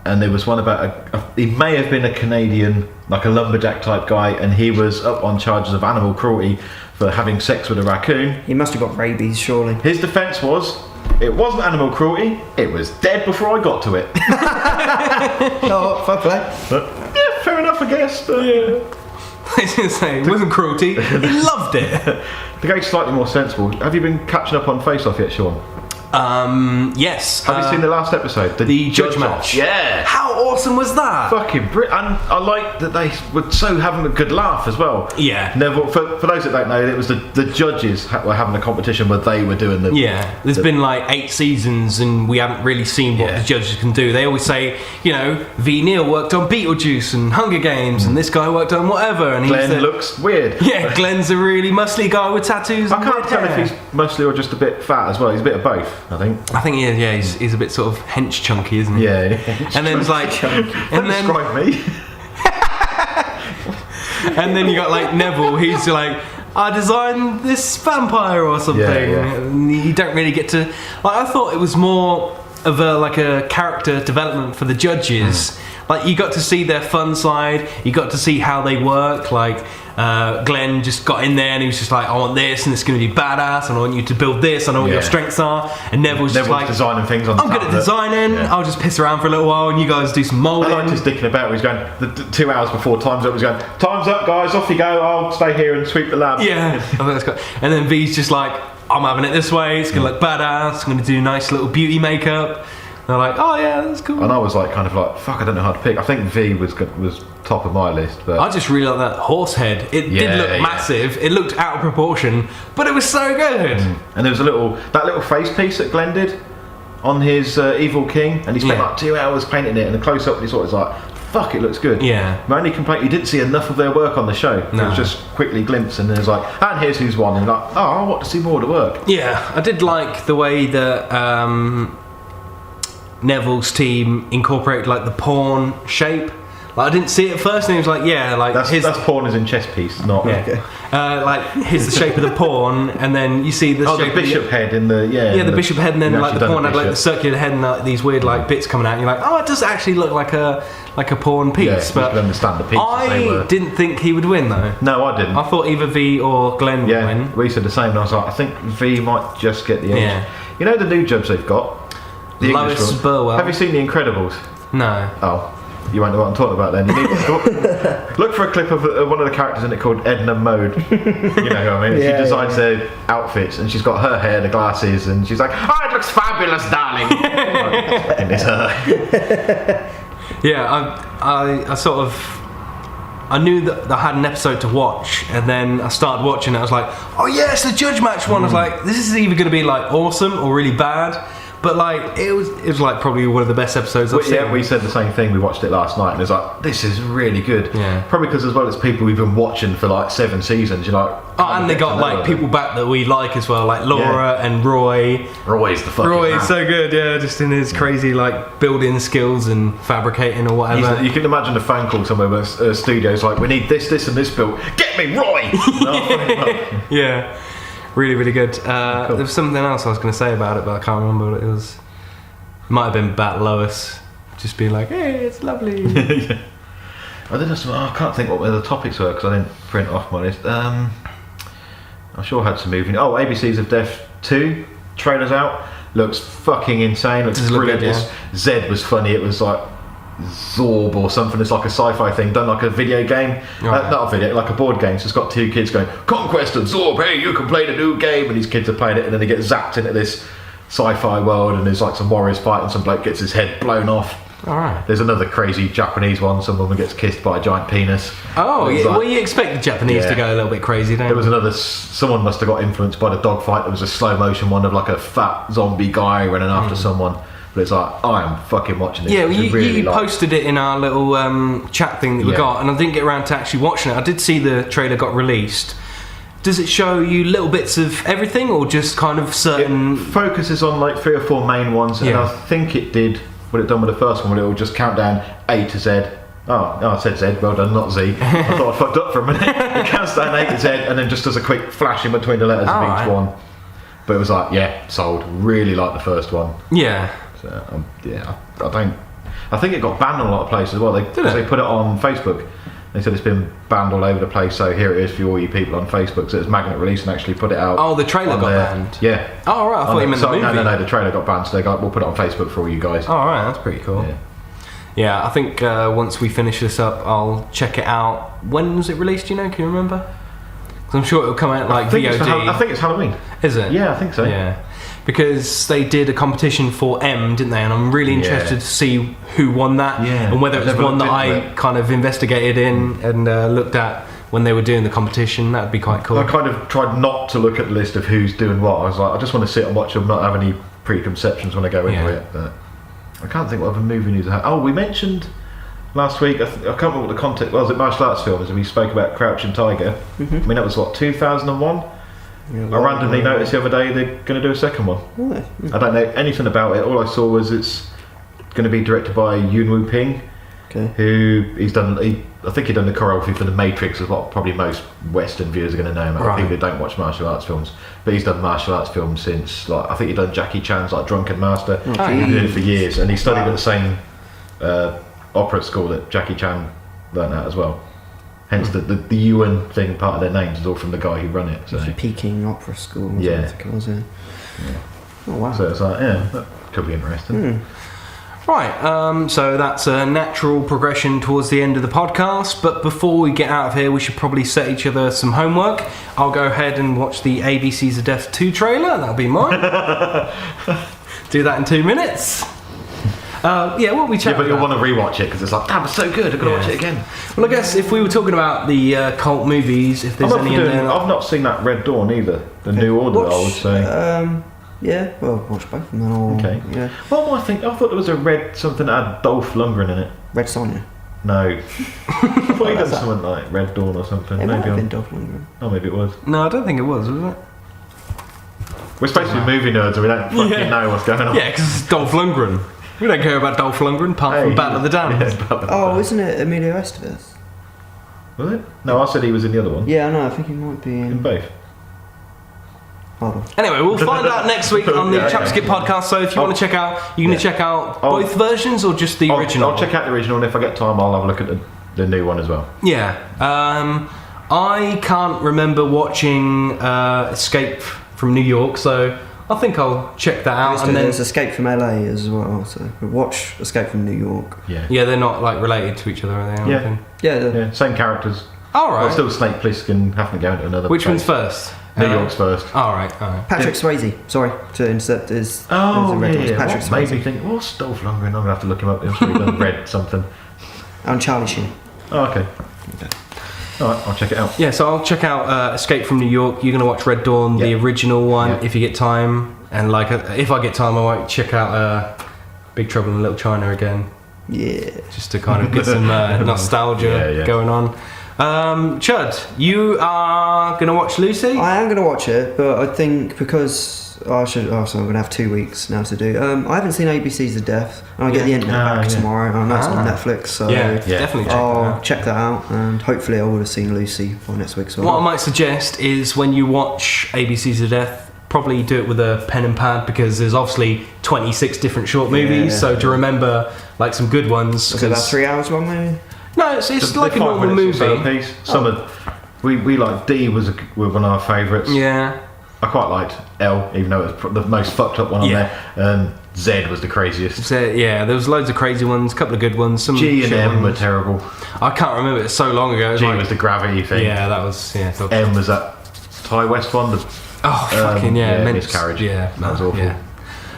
And there was one about he may have been a Canadian, like a lumberjack type guy, and he was up on charges of animal cruelty for having sex with a raccoon. He must have got rabies, surely. His defence was, it wasn't animal cruelty, it was dead before I got to it. Oh, fair play. But, yeah, fair enough, I guess. But, I was going to say, it wasn't cruelty, he loved it. To go slightly more sensible, have you been catching up on Face Off yet, Sean? Yes. Have you seen the last episode? The judge match. Yeah. How awesome was that? Fucking brilliant. And I like that they were so having a good laugh as well. Yeah. Neville, for those that don't know, it was the judges were having a competition where they were doing the... Yeah, there's been like 8 seasons and we haven't really seen what the judges can do. They always say, you know, V. Neil worked on Beetlejuice and Hunger Games and this guy worked on whatever. And Glenn looks weird. Yeah, Glenn's a really muscly guy with tattoos. I can't tell if he's muscly or just a bit fat as well. He's a bit of both, I think. I think he is, yeah, he's a bit sort of hench chunky, isn't he? Yeah. And then it's like... Don't describe me. And then you got like Neville, he's like, I designed this vampire or something. Yeah. And you don't really get to... Like, I thought it was more of a character development for the judges. Like, you got to see their fun side, you got to see how they work. Like, Glenn just got in there and he was just like, I want this and it's going to be badass and I want you to build this, I know what your strengths are. And Neville's just like, designing things on the I'm good at designing, I'll just piss around for a little while and you guys do some moulding. I liked his dicking about where he's going, the 2 hours before time's up, he's going, time's up guys, off you go, I'll stay here and sweep the lab. Yeah, I think that's good. And then V's just like, I'm having it this way, it's going to look badass, I'm going to do nice little beauty makeup. They're like, oh yeah, that's cool. And I was like, kind of like, fuck, I don't know how to pick. I think V was top of my list, but I just really like that horse head. It did look massive. It looked out of proportion, but it was so good. And there was that little face piece that Glenn did on his Evil King, and he spent like 2 hours painting it. And the close up, he saw it was like, fuck, it looks good. Yeah. My only complaint, you didn't see enough of their work on the show. No. It was just quickly glimpsed, and then it was like, and here's who's won. And like, oh, I want to see more of the work. Yeah, I did like the way that Neville's team incorporated like the pawn shape. Like, I didn't see it at first, and he was like, yeah, like that's pawn as in chess piece, not like here's the shape of the pawn, and then you see the shape the bishop head in the the bishop head, and then like the pawn had like the circular head and like these weird like bits coming out. And you're like, oh, it does actually look like a pawn piece. Yeah, but you can understand the piece. I didn't think he would win though. No, I didn't. I thought either V or Glenn would win. We said the same, and I was like, I think V might just get the edge. Yeah. You know the new judge they've got? The Lois English one. Burwell. Have you seen The Incredibles? No. Oh, you won't know what I'm talking about then. You need to look for a clip of one of the characters in it called Edna Mode. You know who I mean? She designs their outfits, and she's got her hair, the glasses, and she's like, oh, it looks fabulous, darling. And it's her. Yeah, I sort of... I knew that I had an episode to watch, and then I started watching it. I was like, oh yeah, it's the judge match one. I was like, this is either going to be like awesome or really bad. But like it was like probably one of the best episodes I've seen. Yeah, we said the same thing. We watched it last night, and it was like, this is really good. Yeah. Probably because as well as people we've been watching for like 7 seasons. You're like, oh, and they got like people back that we like as well, like Laura and Roy. Roy's the fucking Roy's man. so good, yeah, just in his crazy like building skills and fabricating or whatever. You can imagine a phone call somewhere where a studio's like, we need this, this, and this built. Get me Roy. Yeah. Really, really good. There was something else I was going to say about it, but I can't remember what it was. It might have been about Lois, just being like, hey, it's lovely. Yeah. I can't think what the topics were because I didn't print off my list. I'm sure I had some movie. Oh, ABCs of Death 2, trailer's out. Looks fucking insane. Looks brilliant. Good, yeah. Zed was funny. It was like Zorb or something. It's like a sci-fi thing done like a video game. Right. Not a video, like a board game. So it's got two kids going, Conquest of Zorb, hey, you can play the new game. And these kids are playing it, and then they get zapped into this sci-fi world, and there's like some warriors fighting, some bloke gets his head blown off. Alright. There's another crazy Japanese one, some woman gets kissed by a giant penis. Oh, It was yeah, like- well, you expect the Japanese to go a little bit crazy, don't you? There was another, someone must have got influenced by the dogfight. There was a slow motion one of like a fat zombie guy running after someone. But it's like, I am fucking watching this. Yeah, well, It's you really like- posted it in our little chat thing that we Yeah. got, and I didn't get around to actually watching it. I did see the trailer got released. Does it show you little bits of everything, or just kind of It certain... focuses on like 3 or 4 main ones, and Yeah. I think it did what it done with the first one, where it will just count down A to Z. Oh, I said Z, well done, not Z. I thought I fucked up for a minute. It counts down A to Z and then just does a quick flash in between the letters of each Alright. one. But it was like, yeah, sold. Really like the first one. Yeah. So, I don't. I think it got banned on a lot of places as well. They put it on Facebook. They said it's been banned all over the place. So here it is for all you people on Facebook. So it's magnet release and actually put it out. Oh, the trailer on got there. banned? Yeah. Oh, right, I thought you meant the movie. No, the trailer got banned. So they got, we'll put it on Facebook for all you guys. Oh, alright, that's pretty cool. Yeah. Yeah, I think once we finish this up, I'll check it out. When was it released, do you know? Can you remember? 'Cause I'm sure it'll come out like I think VOD. I think it's Halloween. Is it? Yeah, I think so. Yeah. Because they did a competition for M, didn't they? And I'm really interested to see who won that, Yeah. and whether it was Never one that looked I into it. kind of investigated in and looked at when they were doing the competition. That'd be quite cool. I kind of tried not to look at the list of who's doing what. I was like, I just want to sit and watch them, not have any preconceptions when I go into Yeah. it. But I can't think what other movie news I had. Oh, we mentioned last week, I can't remember what the content was, it martial arts films, and we spoke about Crouching Tiger. I mean, that was what, 2001? I randomly noticed the other day they're going to do a second one. Really? I don't know anything about it. All I saw was it's going to be directed by Yuen Woo Ping, Okay. who I think he'd done the choreography for The Matrix, is what probably most Western viewers are going to know him. Right. People who don't watch martial arts films, but he's done martial arts films since, like, I think he'd done Jackie Chan's like Drunken Master. He's been doing it for years, and he studied at the same opera school that Jackie Chan learnt at as well. Hence the Yuan thing, part of their names is all from the guy who run it. So, It's a Peking Opera School. Yeah. I think it was, yeah. Oh wow. so it's like, yeah, that could be interesting. Right, so that's a natural progression towards the end of the podcast, but before we get out of here, we should probably set each other some homework. I'll go ahead and watch the ABCs of Death 2 trailer, that'll be mine. Do that in 2 minutes. Yeah, what we chat Yeah, but you'll about? want to rewatch it because it's like, that was so good, I've got to watch it again. Well, I guess if we were talking about the cult movies, if there's any in there... I've not seen that Red Dawn either, the New Order, I would say. Yeah, well, watch both of them then. Or, Okay. Yeah. What am I thinking? I thought there was a red something that had Dolph Lundgren in it. Red Sonja. No. I thought he'd done something like Red Dawn or something. It might Maybe have been Dolph Lundgren. Oh, maybe it was. No, I don't think it was it? We're supposed to be movie nerds and we don't fucking know what's going on. Yeah, because it's Dolph Lundgren. We don't care about Dolph Lundgren apart from Battle of the Damned. Yeah, Battle of the Oh, Damned. isn't it Emilio Estevez? Was it? No, I said he was in the other one. Yeah, no, I think he might be In in. both. Hold on. Anyway, we'll find out next week on the Yeah, ChapterSkip podcast. So if you want to check out, you're going to check out I'll- both versions or just the original? I'll check out the original, and if I get time, I'll have a look at the new one as well. Yeah. I can't remember watching Escape from New York, so I think I'll check that out. And then, There's Escape from LA as well, so watch Escape from New York. Yeah. yeah, they're not like related to each other, are they? I don't Yeah. think? Yeah, Yeah, same characters. All right. Well, still Snake Plissken having to go into another. Which place. one's first? New York's first. All right. Patrick Swayze. Sorry to intercept his. Oh, his red doors. yeah. Patrick What made Swayze. me think, what's Dolph Lundgren? I'm going to have to look him up. I'm sure he done Red something. And Charlie Sheen. Oh, okay. Alright, I'll check it out. Yeah, so I'll check out Escape from New York. You're going to watch Red Dawn, the Yeah. original one, Yeah. if you get time. And like, if I get time, I might check out Big Trouble in Little China again, Yeah. just to kind of get some nostalgia going on. Chud, you are going to watch Lucy? I am going to watch it, but I think because so I'm going to have 2 weeks now to do. I haven't seen ABCs of Death, and I'll get the internet back tomorrow. I know it's on Netflix, so definitely check that I'll out. check that out, and hopefully I would have seen Lucy by next week. So What I might suggest is when you watch ABCs of Death, probably do it with a pen and pad, because there's obviously 26 different short movies, so to remember like some good ones. Is it about 3 hours long, maybe? No, it's Just like a 5 normal minutes or movie. so a piece. Some of we like D was one of our favourites. Yeah. I quite liked L, even though it was the most fucked up one on Yeah. there. Z was the craziest. So, yeah, there was loads of crazy ones, a couple of good ones. Some G and shit M were ones. terrible. I can't remember, it's so long ago. It was G like- was the gravity thing. Yeah, that was... Yeah, M was that Ty West one. oh, fucking yeah. Miscarriage. Yeah, That was awful. Yeah.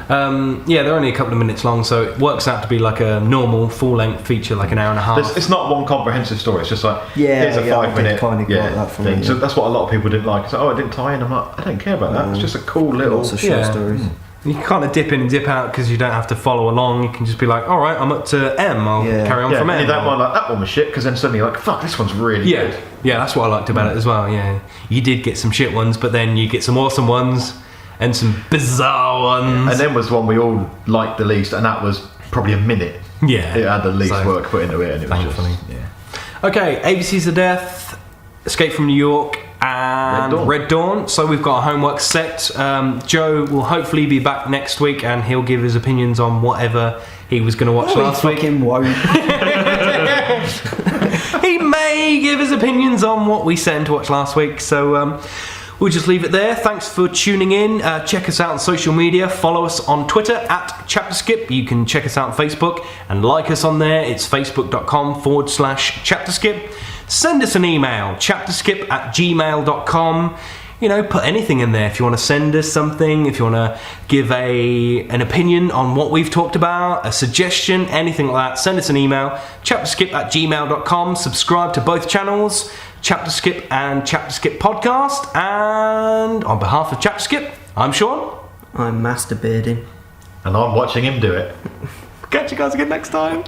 They're only a couple of minutes long, so it works out to be like a normal full-length feature, like an hour and a half. It's not one comprehensive story. It's just like here's a 5 minute kind of got that from thing. it, So yeah. that's what a lot of people didn't like. It's like, oh, it didn't tie in. I'm like, I don't care about that. It's just a cool little. Lots of short Yeah. stories. You can kind of dip in and dip out because you don't have to follow along. You can just be like, all right, I'm up to M. I'll Yeah. carry on Yeah, from and M. you don't mind like that one was shit because then suddenly you're like, fuck, this one's really Yeah, good. yeah, that's what I liked about it as well. Yeah, you did get some shit ones, but then you get some awesome ones and some bizarre ones. And then was one we all liked the least, and that was probably a minute. Yeah, It had the least so, work put into it, and it was thankfully. just yeah. Okay, ABC's of Death, Escape from New York, and Red Dawn. Red Dawn. So we've got our homework set. Joe will hopefully be back next week, and he'll give his opinions on whatever he was going to watch last week. Fucking won't. He may give his opinions on what we sent to watch last week. So we'll just leave it there. Thanks for tuning in. Check us out on social media. Follow us on Twitter at ChapterSkip. You can check us out on Facebook and like us on there. It's facebook.com/ChapterSkip. Send us an email, chapterskip@gmail.com. You know, put anything in there. If you want to send us something, if you want to give an opinion on what we've talked about, a suggestion, anything like that, send us an email, chapterskip@gmail.com. Subscribe to both channels, ChapterSkip and ChapterSkip Podcast. And on behalf of ChapterSkip, I'm Sean. I'm masturbating. And I'm watching him do it. Catch you guys again next time.